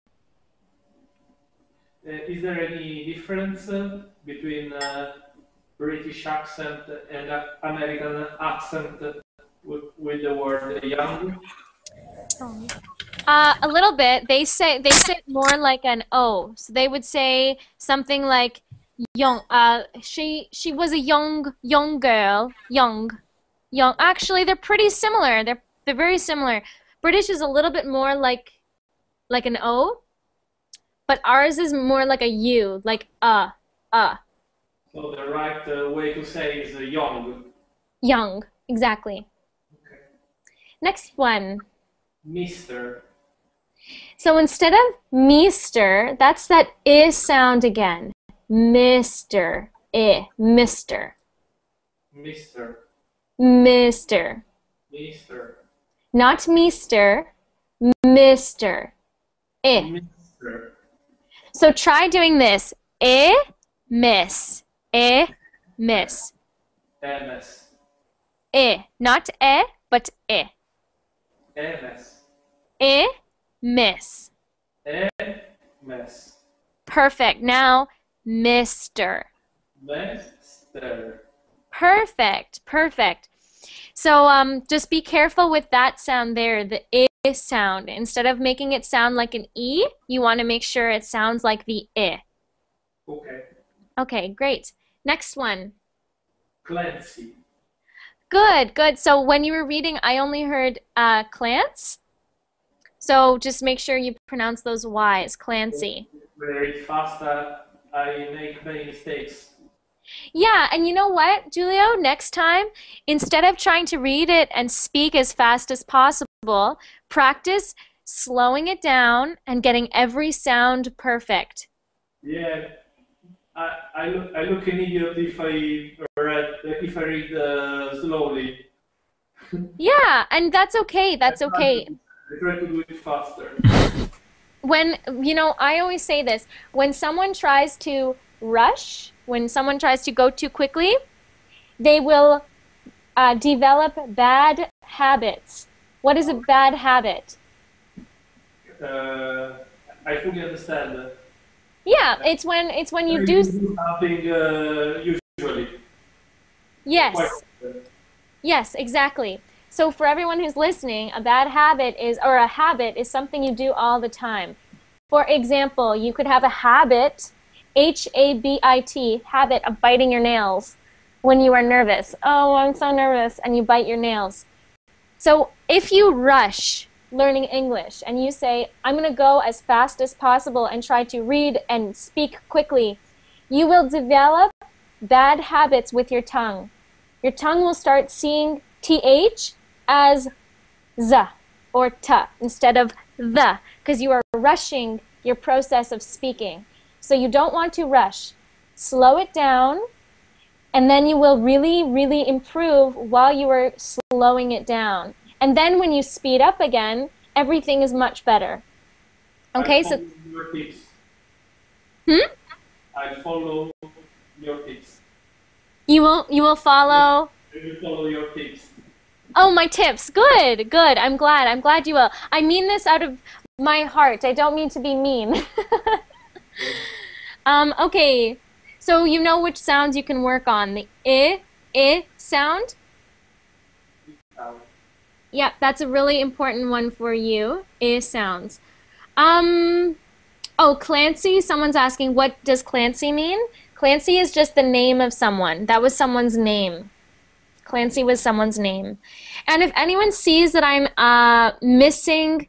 [SPEAKER 4] Is there any difference between British accent and American accent with the word young?
[SPEAKER 1] A little bit. They say it more like an O. So they would say something like young. She was a young girl. Young. Actually, they're pretty similar. They're very similar. British is a little bit more like an O, but ours is more like a U, like
[SPEAKER 4] So the right way to say is young.
[SPEAKER 1] Young, exactly.
[SPEAKER 4] Okay.
[SPEAKER 1] Next one.
[SPEAKER 4] Mister.
[SPEAKER 1] So instead of meester, that's that I sound again. Mister, mister.
[SPEAKER 4] Mister.
[SPEAKER 1] Mister.
[SPEAKER 4] Mister.
[SPEAKER 1] Not meester, mister.
[SPEAKER 4] Mister.
[SPEAKER 1] So try doing this. Miss. Miss.
[SPEAKER 4] MS.
[SPEAKER 1] Not but
[SPEAKER 4] MS.
[SPEAKER 1] Miss.
[SPEAKER 4] MS.
[SPEAKER 1] Perfect. Now, Mr.
[SPEAKER 4] Mister.
[SPEAKER 1] Perfect. Perfect. So just be careful with that sound there, the I sound. Instead of making it sound like an E, you want to make sure it sounds like the I.
[SPEAKER 4] Okay.
[SPEAKER 1] Okay, great. Next one.
[SPEAKER 4] Clancy.
[SPEAKER 1] Good, good. So when you were reading, I only heard Clance. So just make sure you pronounce those Y's, Clancy.
[SPEAKER 4] Very fast. I make many mistakes.
[SPEAKER 1] Yeah, and you know what, Julio? Next time, instead of trying to read it and speak as fast as possible, practice slowing it down and getting every sound perfect.
[SPEAKER 4] Yeah, I look an idiot if I read slowly.
[SPEAKER 1] Yeah, and that's okay. That's okay.
[SPEAKER 4] I try to do it faster.
[SPEAKER 1] When, I always say this, when someone tries to rush, when someone tries to go too quickly, they will develop bad habits. What is a bad habit?
[SPEAKER 4] I fully understand.
[SPEAKER 1] Yeah, it's when you do
[SPEAKER 4] something usually.
[SPEAKER 1] Yes. Yes, exactly. So for everyone who's listening, a bad habit is, or a habit is something you do all the time. For example, you could have a habit, H-A-B-I-T, habit of biting your nails when you are nervous. Oh, I'm so nervous, and you bite your nails. So if you rush learning English and you say, I'm going to go as fast as possible and try to read and speak quickly, you will develop bad habits with your tongue. Your tongue will start seeing TH as Z or T instead of the, because you are rushing your process of speaking. So you don't want to rush. Slow it down, and then you will really, really improve while you are slowing it down. And then when you speed up again, everything is much better. Okay, so...
[SPEAKER 4] Your tips. I follow your tips.
[SPEAKER 1] You will follow...
[SPEAKER 4] I will follow your tips.
[SPEAKER 1] Oh, my tips. Good, good. I'm glad you will. I mean this out of my heart. I don't mean to be mean. Okay, so you know which sounds you can work on. The I sound. Yeah, that's a really important one for you. I sounds. Oh, Clancy, someone's asking, what does Clancy mean? Clancy is just the name of someone. That was someone's name. Clancy was someone's name. And if anyone sees that I'm missing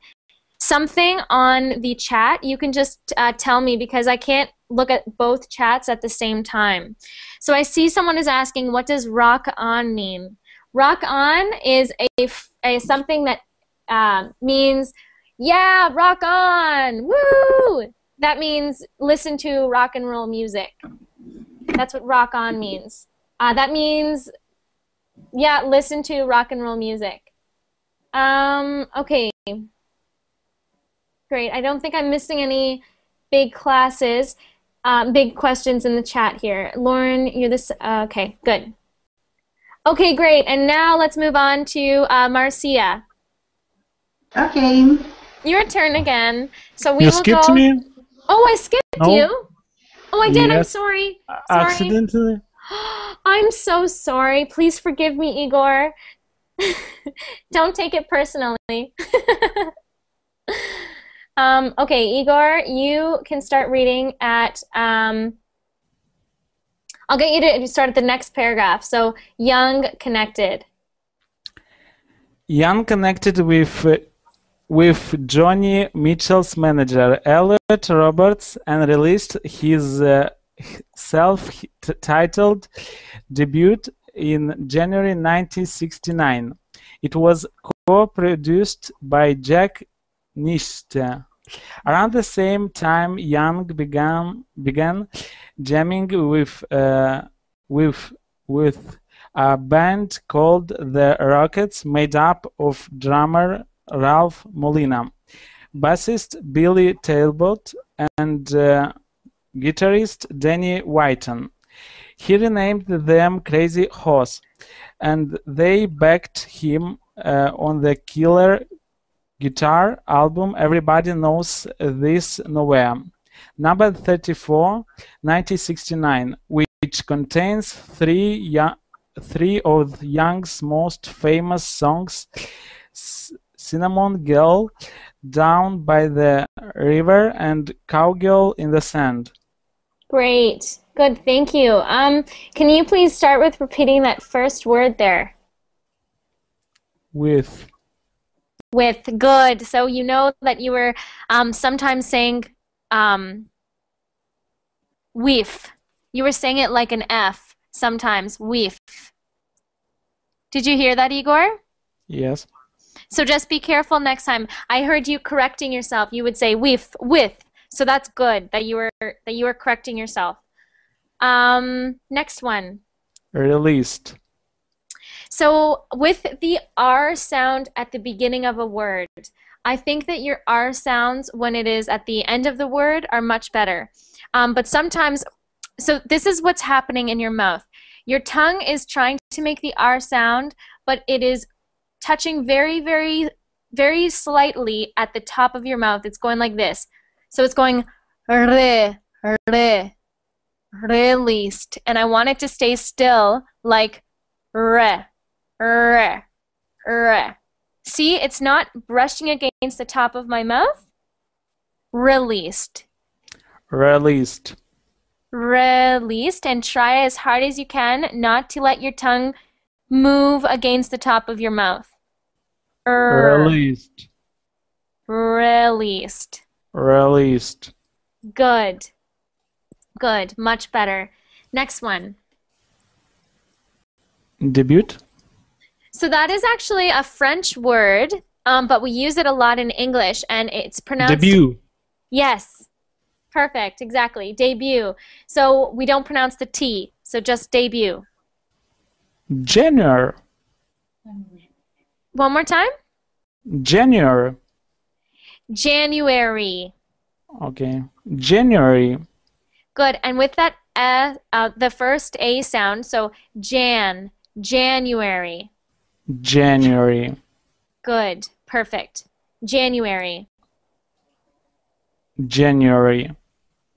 [SPEAKER 1] something on the chat, you can just tell me, because I can't look at both chats at the same time. So I see someone is asking, what does rock on mean? Rock on is a something that means, yeah, rock on, woo! That means listen to rock and roll music. That's what rock on means. That means, yeah, listen to rock and roll music. Okay. Great. I don't think I'm missing any big classes, big questions in the chat here. Lauren, you're this. Okay, good. Okay, great. And now let's move on to Marcia.
[SPEAKER 2] Okay.
[SPEAKER 1] Your turn again. So we
[SPEAKER 8] You
[SPEAKER 1] will
[SPEAKER 8] skipped
[SPEAKER 1] go.
[SPEAKER 8] me?
[SPEAKER 1] Oh, I skipped
[SPEAKER 8] No.
[SPEAKER 1] you. Oh, I did. I'm
[SPEAKER 8] Yes.
[SPEAKER 1] sorry. Sorry.
[SPEAKER 8] Accidentally?
[SPEAKER 1] I'm so sorry. Please forgive me, Igor. Don't take it personally. Okay, Igor, you can start reading at, I'll get you to start at the next paragraph. So, Young connected.
[SPEAKER 8] Young connected with Johnny Mitchell's manager, Elliot Roberts, and released his self-titled debut in January 1969. It was co-produced by Jack Nitzsche. Around the same time, Young began jamming with a band called the Rockets, made up of drummer Ralph Molina, bassist Billy Talbot, and guitarist Danny Whiten. He renamed them Crazy Horse, and they backed him on the Killer Guitar album Everybody Knows This Nowhere, number 34, 1969, which contains three of Young's most famous songs: Cinnamon Girl, Down by the River, and Cowgirl in the Sand.
[SPEAKER 1] Great. Good, thank you. Can you please start with repeating that first word there?
[SPEAKER 8] With.
[SPEAKER 1] With, good. So you know that you were sometimes saying weef. You were saying it like an F sometimes, weef. Did you hear that, Igor?
[SPEAKER 8] Yes.
[SPEAKER 1] So just be careful next time. I heard you correcting yourself. You would say weef, with. So that's good that you were correcting yourself. Next one.
[SPEAKER 8] Released.
[SPEAKER 1] So with the R sound at the beginning of a word, I think that your R sounds when it is at the end of the word are much better. But sometimes, so this is what's happening in your mouth. Your tongue is trying to make the R sound, but it is touching very, very, very slightly at the top of your mouth. It's going like this. So it's going re, released. And I want it to stay still like re. See, it's not brushing against the top of my mouth. Released.
[SPEAKER 8] Released.
[SPEAKER 1] Released. And try as hard as you can not to let your tongue move against the top of your mouth.
[SPEAKER 8] Released.
[SPEAKER 1] Released.
[SPEAKER 8] Released.
[SPEAKER 1] Good. Good. Much better. Next one.
[SPEAKER 8] Debut.
[SPEAKER 1] So that is actually a French word, but we use it a lot in English, and it's pronounced...
[SPEAKER 8] Debut.
[SPEAKER 1] Yes. Perfect. Exactly. Debut. So we don't pronounce the T, so just debut.
[SPEAKER 8] January.
[SPEAKER 1] One more time.
[SPEAKER 8] January.
[SPEAKER 1] January.
[SPEAKER 8] Okay. January.
[SPEAKER 1] Good. And with that, the first A sound, so January.
[SPEAKER 8] January.
[SPEAKER 1] Good. Perfect. January.
[SPEAKER 8] January.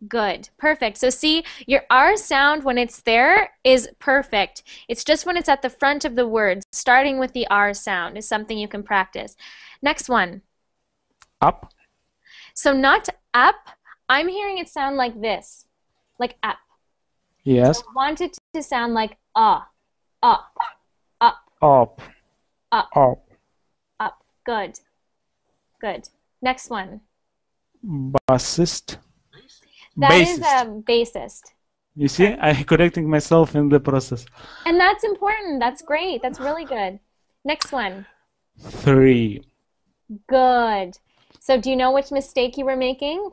[SPEAKER 1] Good. Perfect. So see, your R sound when it's there is perfect. It's just when it's at the front of the word, starting with the R sound is something you can practice. Next one.
[SPEAKER 8] Up.
[SPEAKER 1] So not up. I'm hearing it sound like this. Like up.
[SPEAKER 8] Yes.
[SPEAKER 1] So I want it to sound like up. Up.
[SPEAKER 8] Up.
[SPEAKER 1] Up.
[SPEAKER 8] Up.
[SPEAKER 1] Up. Good. Good. Next one.
[SPEAKER 8] Bassist.
[SPEAKER 1] That
[SPEAKER 8] bassist.
[SPEAKER 1] is a bassist.
[SPEAKER 8] You see, I'm correcting myself in the process.
[SPEAKER 1] And that's important. That's great. That's really good. Next one.
[SPEAKER 8] 3.
[SPEAKER 1] Good. So do you know which mistake you were making?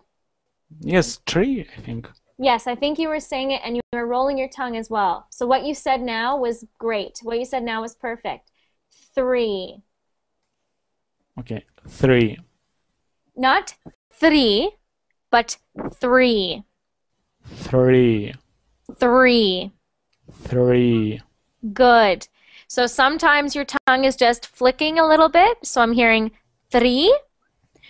[SPEAKER 8] Yes, 3, I think.
[SPEAKER 1] Yes, I think you were saying it and you were rolling your tongue as well. So what you said now was great. What you said now was perfect. 3.
[SPEAKER 8] Okay, 3.
[SPEAKER 1] Not 3, but 3.
[SPEAKER 8] 3.
[SPEAKER 1] 3.
[SPEAKER 8] 3.
[SPEAKER 1] Good. So sometimes your tongue is just flicking a little bit. So I'm hearing 3.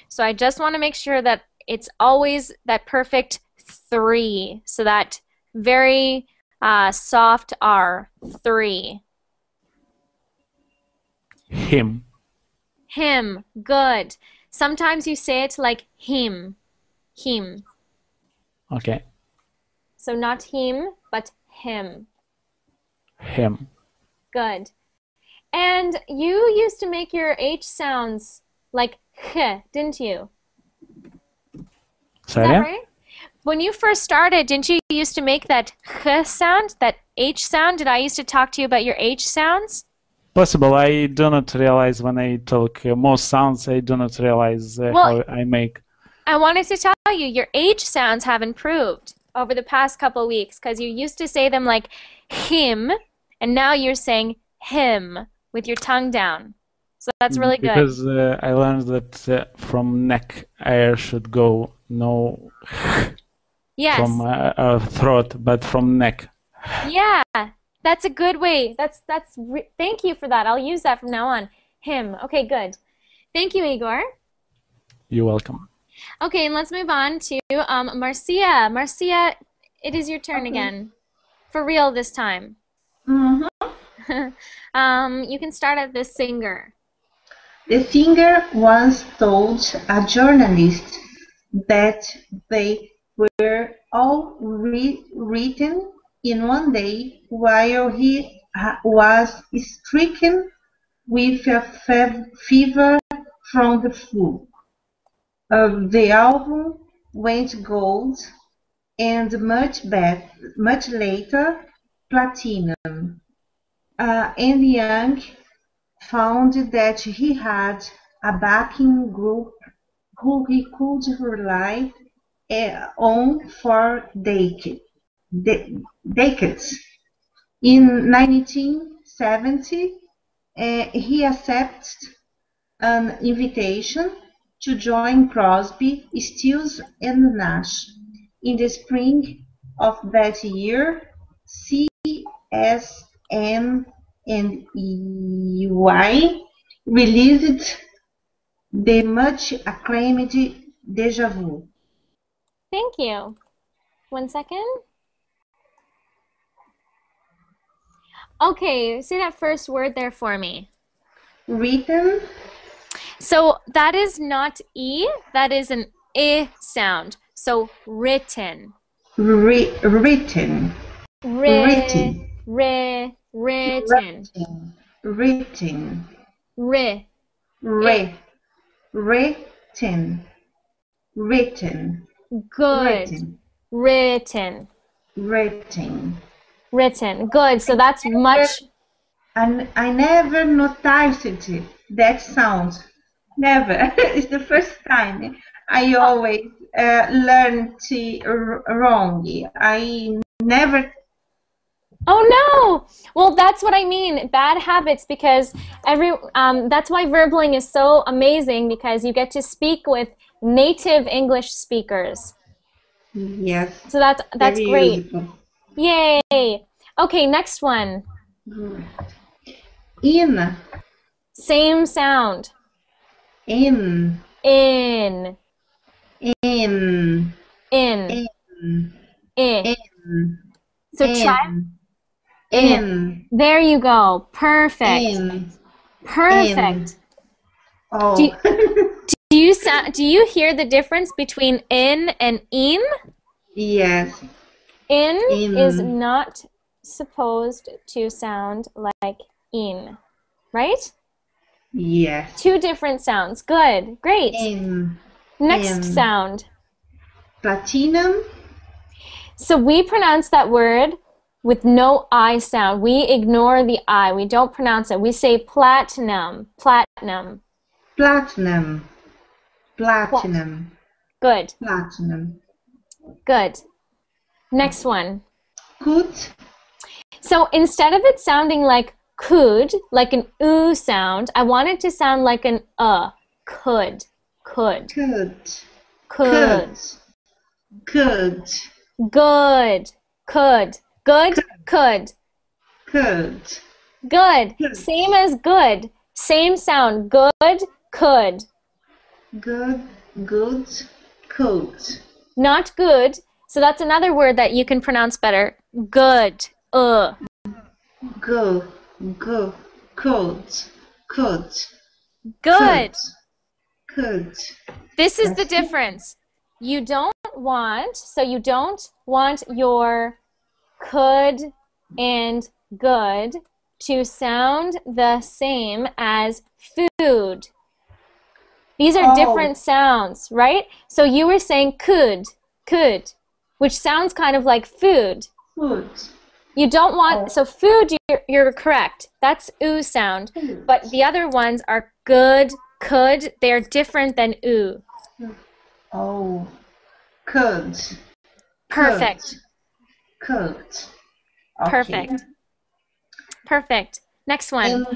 [SPEAKER 1] So I just want to make sure that it's always that perfect 3. So that very soft R. 3.
[SPEAKER 8] Him.
[SPEAKER 1] Him. Good. Sometimes you say it like him. Him.
[SPEAKER 8] Okay.
[SPEAKER 1] So not him, but him.
[SPEAKER 8] Him.
[SPEAKER 1] Good. And you used to make your H sounds like h, didn't you? Is that right? When you first started, didn't you used to make that h sound, that H sound? Did I used to talk to you about your H sounds?
[SPEAKER 8] Possible. I do not realize when I talk most sounds. I do not realize how I make.
[SPEAKER 1] I wanted to tell you, your H sounds have improved over the past couple weeks because you used to say them like him, and now you're saying him with your tongue down. So that's really good.
[SPEAKER 8] Because I learned that from neck air should go no
[SPEAKER 1] yes.
[SPEAKER 8] from throat, but from neck.
[SPEAKER 1] Yeah, that's a good way. Thank you for that. I'll use that from now on. Him. Okay, good. Thank you, Igor.
[SPEAKER 8] You're welcome.
[SPEAKER 1] Okay, and let's move on to Marcia. Marcia, it is your turn again. For real this time.
[SPEAKER 2] Mm-hmm.
[SPEAKER 1] You can start at the singer.
[SPEAKER 2] The singer once told a journalist that they were all written in one day while he was stricken with a fever from the flu. The album went gold and much later platinum. And Young found that he had a backing group who he could rely on for decades. In 1970, he accepted an invitation to join Crosby, Stills and Nash. In the spring of that year, CSM and EY released the much acclaimed Deja Vu.
[SPEAKER 1] Thank you. 1 second. Okay, say that first word there for me.
[SPEAKER 2] Written.
[SPEAKER 1] So that is not E, that is an I sound. So written.
[SPEAKER 2] Written.
[SPEAKER 1] Written.
[SPEAKER 2] Written. Written.
[SPEAKER 1] Written.
[SPEAKER 2] Written.
[SPEAKER 1] Good. Written.
[SPEAKER 2] Written.
[SPEAKER 1] Good. So that's much.
[SPEAKER 2] And I never noticed that sound. Never. It's the first time. I always learned wrong. I never.
[SPEAKER 1] Oh no! Well, that's what I mean. Bad habits, because that's why Verbling is so amazing, because you get to speak with native English speakers.
[SPEAKER 2] Yes.
[SPEAKER 1] So that's great.
[SPEAKER 2] Useful.
[SPEAKER 1] Yay! Okay, next one.
[SPEAKER 2] In.
[SPEAKER 1] Same sound.
[SPEAKER 2] In.
[SPEAKER 1] In.
[SPEAKER 2] In.
[SPEAKER 1] In.
[SPEAKER 2] In.
[SPEAKER 1] So try. In. There you go. Perfect.
[SPEAKER 2] In.
[SPEAKER 1] Perfect.
[SPEAKER 2] In. Oh.
[SPEAKER 1] Do you hear the difference between in and in?
[SPEAKER 2] Yes.
[SPEAKER 1] In is not supposed to sound like in, right?
[SPEAKER 2] Yes.
[SPEAKER 1] Two different sounds. Good. Great. Next sound.
[SPEAKER 2] Platinum.
[SPEAKER 1] So we pronounce that word with no I sound. We ignore the I. We don't pronounce it. We say platinum. Platinum.
[SPEAKER 2] Platinum. Platinum.
[SPEAKER 1] Good.
[SPEAKER 2] Platinum.
[SPEAKER 1] Good. Next one.
[SPEAKER 2] Could.
[SPEAKER 1] So instead of it sounding like could, like an oo sound, I want it to sound like an could. Could.
[SPEAKER 2] Could.
[SPEAKER 1] Could.
[SPEAKER 2] Could.
[SPEAKER 1] Good. Could. Good. Could.
[SPEAKER 2] Could.
[SPEAKER 1] Good. Same as good. Same sound. Good. Could.
[SPEAKER 2] Good. Good. Could.
[SPEAKER 1] Not good. So that's another word that you can pronounce better. Good.
[SPEAKER 2] Go. Could. Could.
[SPEAKER 1] Good.
[SPEAKER 2] Could.
[SPEAKER 1] This is the difference. You don't want your could and good to sound the same as food. These are different sounds, right? So you were saying could, which sounds kind of like food.
[SPEAKER 2] Food.
[SPEAKER 1] You don't want, so food, you're correct. That's oo sound. But the other ones are good, could. They're different than oo.
[SPEAKER 2] Oh, could.
[SPEAKER 1] Perfect.
[SPEAKER 2] Could. Okay.
[SPEAKER 1] Perfect. Perfect. Next one.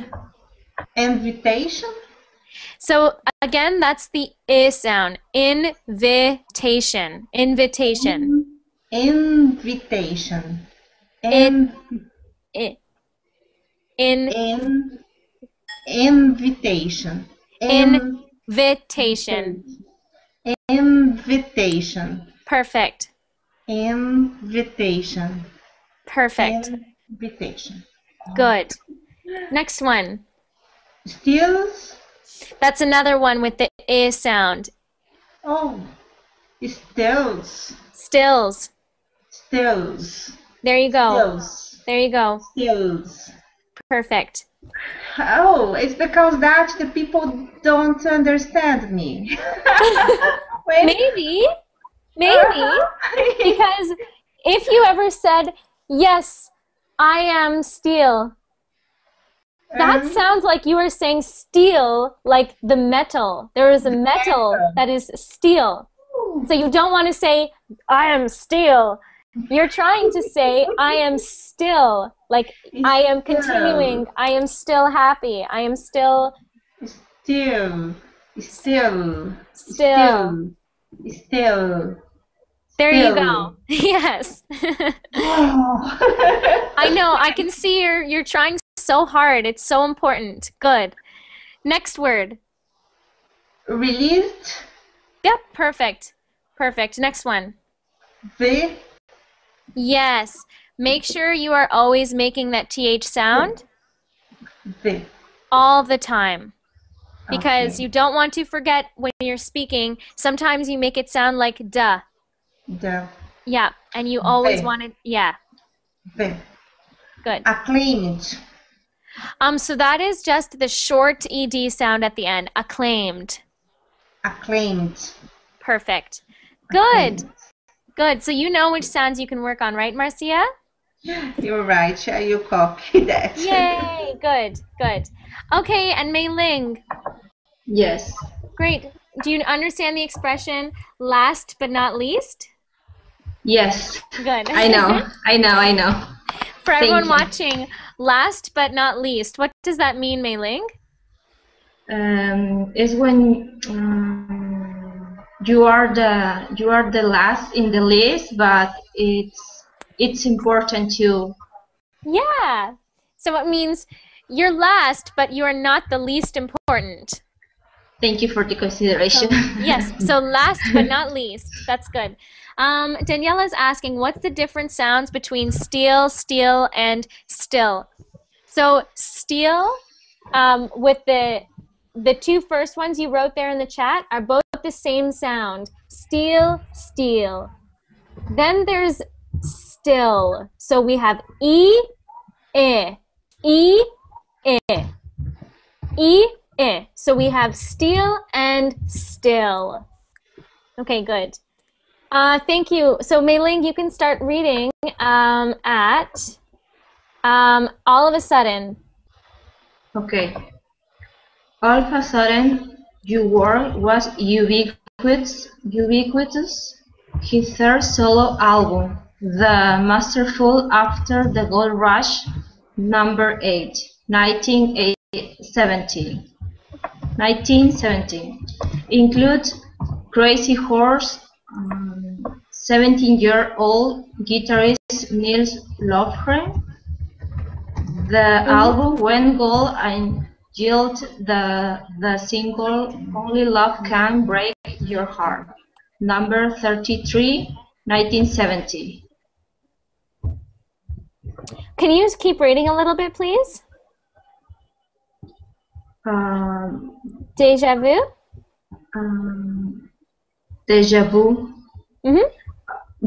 [SPEAKER 2] Invitation.
[SPEAKER 1] So again, that's the I sound. Invitation. Invitation.
[SPEAKER 2] Invitation. Invitation.
[SPEAKER 1] Invitation.
[SPEAKER 2] Invitation.
[SPEAKER 1] Perfect.
[SPEAKER 2] Invitation.
[SPEAKER 1] Perfect.
[SPEAKER 2] Invitation.
[SPEAKER 1] Good. Next one.
[SPEAKER 2] Stills.
[SPEAKER 1] That's another one with the I sound.
[SPEAKER 2] Oh, stills.
[SPEAKER 1] Stills.
[SPEAKER 2] Stills.
[SPEAKER 1] There you go.
[SPEAKER 2] Stills.
[SPEAKER 1] There you go.
[SPEAKER 2] Stills.
[SPEAKER 1] Perfect.
[SPEAKER 2] Oh, it's because that the people don't understand me.
[SPEAKER 1] Maybe. Because if you ever said, yes, I am steel, that sounds like you were saying steel, like the metal. There is a metal that is steel. So you don't want to say, I am steel. You're trying to say, I am still, like I am continuing, I am still happy, I am still...
[SPEAKER 2] Still.
[SPEAKER 1] There you go. Yes. I know, I can see you're trying so hard. It's so important. Good. Next word.
[SPEAKER 2] Released.
[SPEAKER 1] Yep, perfect. Perfect. Next one.
[SPEAKER 2] The.
[SPEAKER 1] Yes. Make sure you are always making that TH sound.
[SPEAKER 2] The.
[SPEAKER 1] All the time. Because you don't want to forget when you're speaking. Sometimes you make it sound like duh.
[SPEAKER 2] Duh.
[SPEAKER 1] Yeah, and you always want it, yeah.
[SPEAKER 2] The.
[SPEAKER 1] Good.
[SPEAKER 2] Acclaimed.
[SPEAKER 1] So that is just the short ED sound at the end. Acclaimed.
[SPEAKER 2] Acclaimed.
[SPEAKER 1] Perfect. Good. Good. So you know which sounds you can work on, right, Marcia?
[SPEAKER 2] You're right. You copy that.
[SPEAKER 1] Yay. Good. Good. Okay, and Mei Ling.
[SPEAKER 3] Yes.
[SPEAKER 1] Great. Do you understand the expression last but not least?
[SPEAKER 3] Yes.
[SPEAKER 1] Good.
[SPEAKER 3] I know.
[SPEAKER 1] For
[SPEAKER 3] Thank
[SPEAKER 1] everyone
[SPEAKER 3] you.
[SPEAKER 1] watching, last but not least, what does that mean, Mei Ling?
[SPEAKER 3] Is when you are the last in the list, but it's important too.
[SPEAKER 1] Yeah. So it means you're last, but you are not the least important.
[SPEAKER 3] Thank you for the consideration.
[SPEAKER 1] Yes. So last but not least. That's good. Daniela's asking, what's the different sounds between steal, steal, and still? So steal, with the two first ones you wrote there in the chat are both the same sound. Steal, steal. Then there's still. So we have E, I, E, I, E, I. So we have steal and still. Okay, good. Thank you. So Mei Ling, you can start reading at all of a sudden.
[SPEAKER 3] Okay. All of a sudden, your world was ubiquitous. His third solo album, The Masterful After the Gold Rush, number 8, 1970, includes Crazy Horse, 17-year-old guitarist Nils Lofgren. The album went gold and yielded the single Only Love Can Break Your Heart, number 33, 1970.
[SPEAKER 1] Can you just keep reading a little bit, please? Deja vu?
[SPEAKER 2] Deja vu.
[SPEAKER 1] Mm-hmm.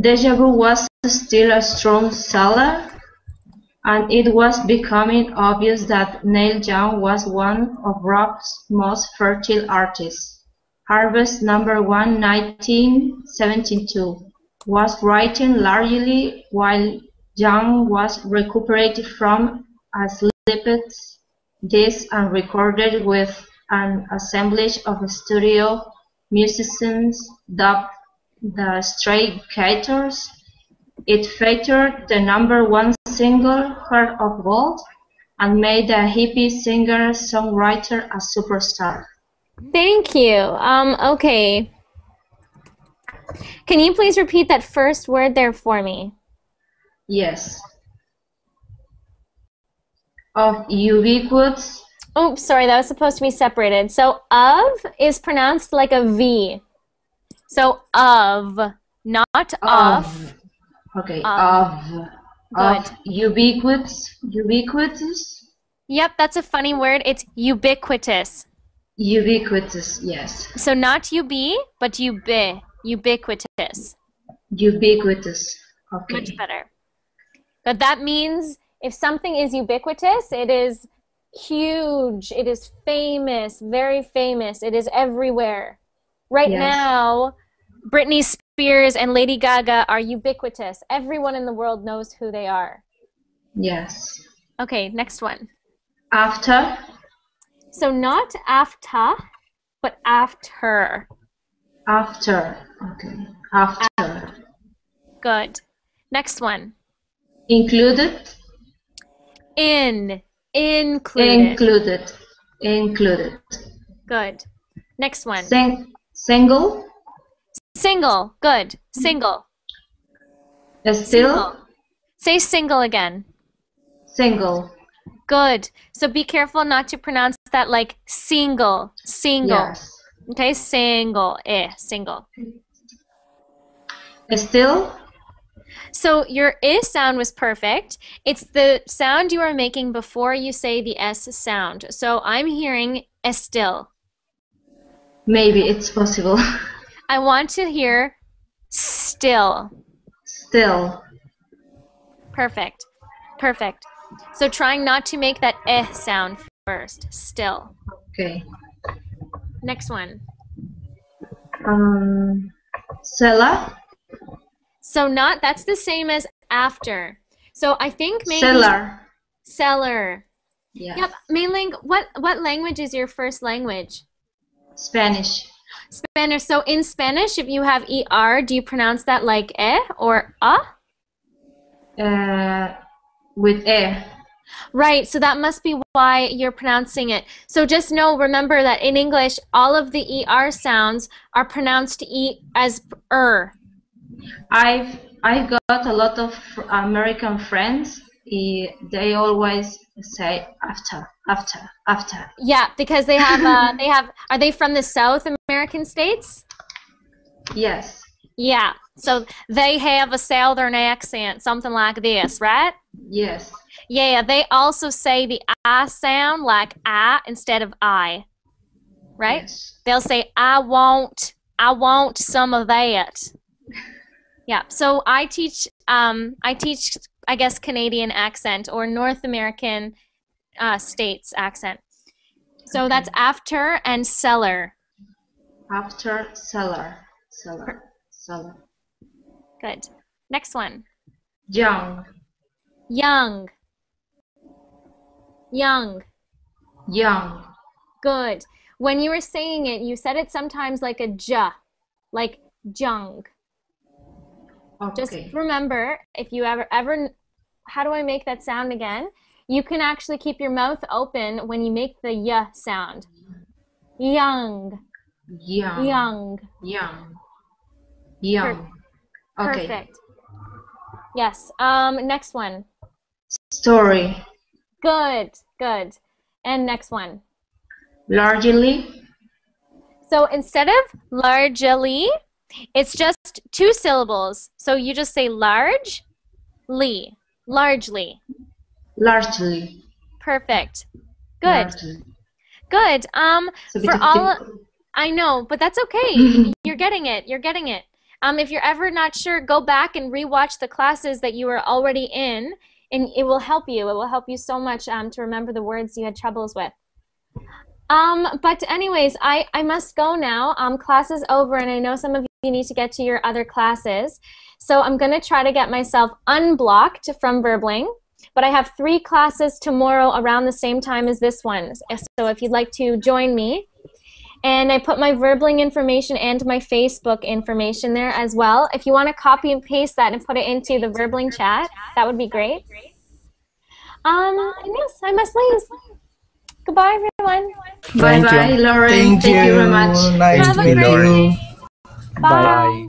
[SPEAKER 2] Deja vu was still a strong seller, and it was becoming obvious that Neil Young was one of rock's most fertile artists. Harvest number 1, 1972, was written largely while Young was recuperating from a sleeped disc and recorded with an assemblage of studio musicians dubbed the Stray Gators. It featured the #1 single "Heart of Gold" and made the hippie singer-songwriter a superstar.
[SPEAKER 1] Thank you. Okay. Can you please repeat that first word there for me?
[SPEAKER 2] Yes. Of ubiquitous.
[SPEAKER 1] Oh, sorry, that was supposed to be separated. So of is pronounced like a V. So of, not of.
[SPEAKER 2] Okay, of
[SPEAKER 1] Good.
[SPEAKER 2] Ubiquitous.
[SPEAKER 1] Yep, that's a funny word. It's ubiquitous.
[SPEAKER 2] Ubiquitous, yes.
[SPEAKER 1] So not UB, but ubiquitous.
[SPEAKER 2] Ubiquitous. Okay.
[SPEAKER 1] Much better. But that means if something is ubiquitous, it is huge, it is famous, very famous, it is everywhere. Right now, Britney Spears and Lady Gaga are ubiquitous. Everyone in the world knows who they are.
[SPEAKER 2] Yes.
[SPEAKER 1] Okay, next one.
[SPEAKER 2] After.
[SPEAKER 1] So not after, but after.
[SPEAKER 2] After. Okay. After.
[SPEAKER 1] Good. Next one.
[SPEAKER 2] Included.
[SPEAKER 1] Included.
[SPEAKER 2] Included.
[SPEAKER 1] Good. Next one.
[SPEAKER 2] Single.
[SPEAKER 1] Single. Good. Single.
[SPEAKER 2] Still.
[SPEAKER 1] Single. Say single again.
[SPEAKER 2] Single.
[SPEAKER 1] Good. So be careful not to pronounce that like single. Single.
[SPEAKER 2] Yes.
[SPEAKER 1] Okay, single. Single.
[SPEAKER 2] Still.
[SPEAKER 1] So your sound was perfect. It's the sound you are making before you say the S sound. So I'm hearing still.
[SPEAKER 2] Maybe it's possible.
[SPEAKER 1] I want to hear still.
[SPEAKER 2] Still.
[SPEAKER 1] Perfect. Perfect. So trying not to make that sound first. Still.
[SPEAKER 2] Okay.
[SPEAKER 1] Next one.
[SPEAKER 2] Cellar.
[SPEAKER 1] So not, that's the same as after. So I think maybe
[SPEAKER 2] Cellar.
[SPEAKER 1] Cellar.
[SPEAKER 2] Yeah.
[SPEAKER 1] Yep. Mei-Ling, what language is your first language?
[SPEAKER 2] Spanish.
[SPEAKER 1] Spanish. So in Spanish, if you have ER, do you pronounce that like or a?
[SPEAKER 2] With e.
[SPEAKER 1] Right, so that must be why you're pronouncing it. So just remember that in English, all of the ER sounds are pronounced as
[SPEAKER 2] I got a lot of American friends. They always say after.
[SPEAKER 1] Yeah, because they have are they from the South American states?
[SPEAKER 2] Yes.
[SPEAKER 1] Yeah, so they have a southern accent, something like this, right?
[SPEAKER 2] Yes.
[SPEAKER 1] Yeah, they also say the I sound like I instead of I, right?
[SPEAKER 2] Yes.
[SPEAKER 1] They'll say I want some of that. Yeah, so I teach I guess Canadian accent or North American states accent. So that's after and cellar.
[SPEAKER 2] After, cellar.
[SPEAKER 1] Good. Next one.
[SPEAKER 2] Young.
[SPEAKER 1] Good. When you were saying it, you said it sometimes like a j, like jung.
[SPEAKER 2] Okay.
[SPEAKER 1] Just remember, if you ever, how do I make that sound again? You can actually keep your mouth open when you make the y sound. Young.
[SPEAKER 2] Okay.
[SPEAKER 1] Perfect. Yes. Next one.
[SPEAKER 2] Story.
[SPEAKER 1] Good. And next one.
[SPEAKER 2] Largely.
[SPEAKER 1] So instead of largely, it's just 2 syllables. So you just say largely.
[SPEAKER 2] Largely.
[SPEAKER 1] Perfect. Good.
[SPEAKER 2] Largely.
[SPEAKER 1] Good.
[SPEAKER 2] So
[SPEAKER 1] For all I know, but that's okay. You're getting it. You're getting it. If you're ever not sure, go back and rewatch the classes that you were already in, and it will help you. It will help you so much to remember the words you had troubles with. But anyways, I must go now. Class is over, and I know some of you need to get to your other classes. So I'm going to try to get myself unblocked from Verbling. But I have 3 classes tomorrow around the same time as this one. So if you'd like to join me. And I put my Verbling information and my Facebook information there as well. If you want to copy and paste that and put it into the Verbling chat, that would be great. And yes, I must leave. Goodbye, everyone.
[SPEAKER 2] Bye-bye, Lauren. Thank you very much.
[SPEAKER 9] Nice
[SPEAKER 1] Have
[SPEAKER 9] to
[SPEAKER 1] a
[SPEAKER 9] meet
[SPEAKER 1] great
[SPEAKER 9] you.
[SPEAKER 1] day. Bye.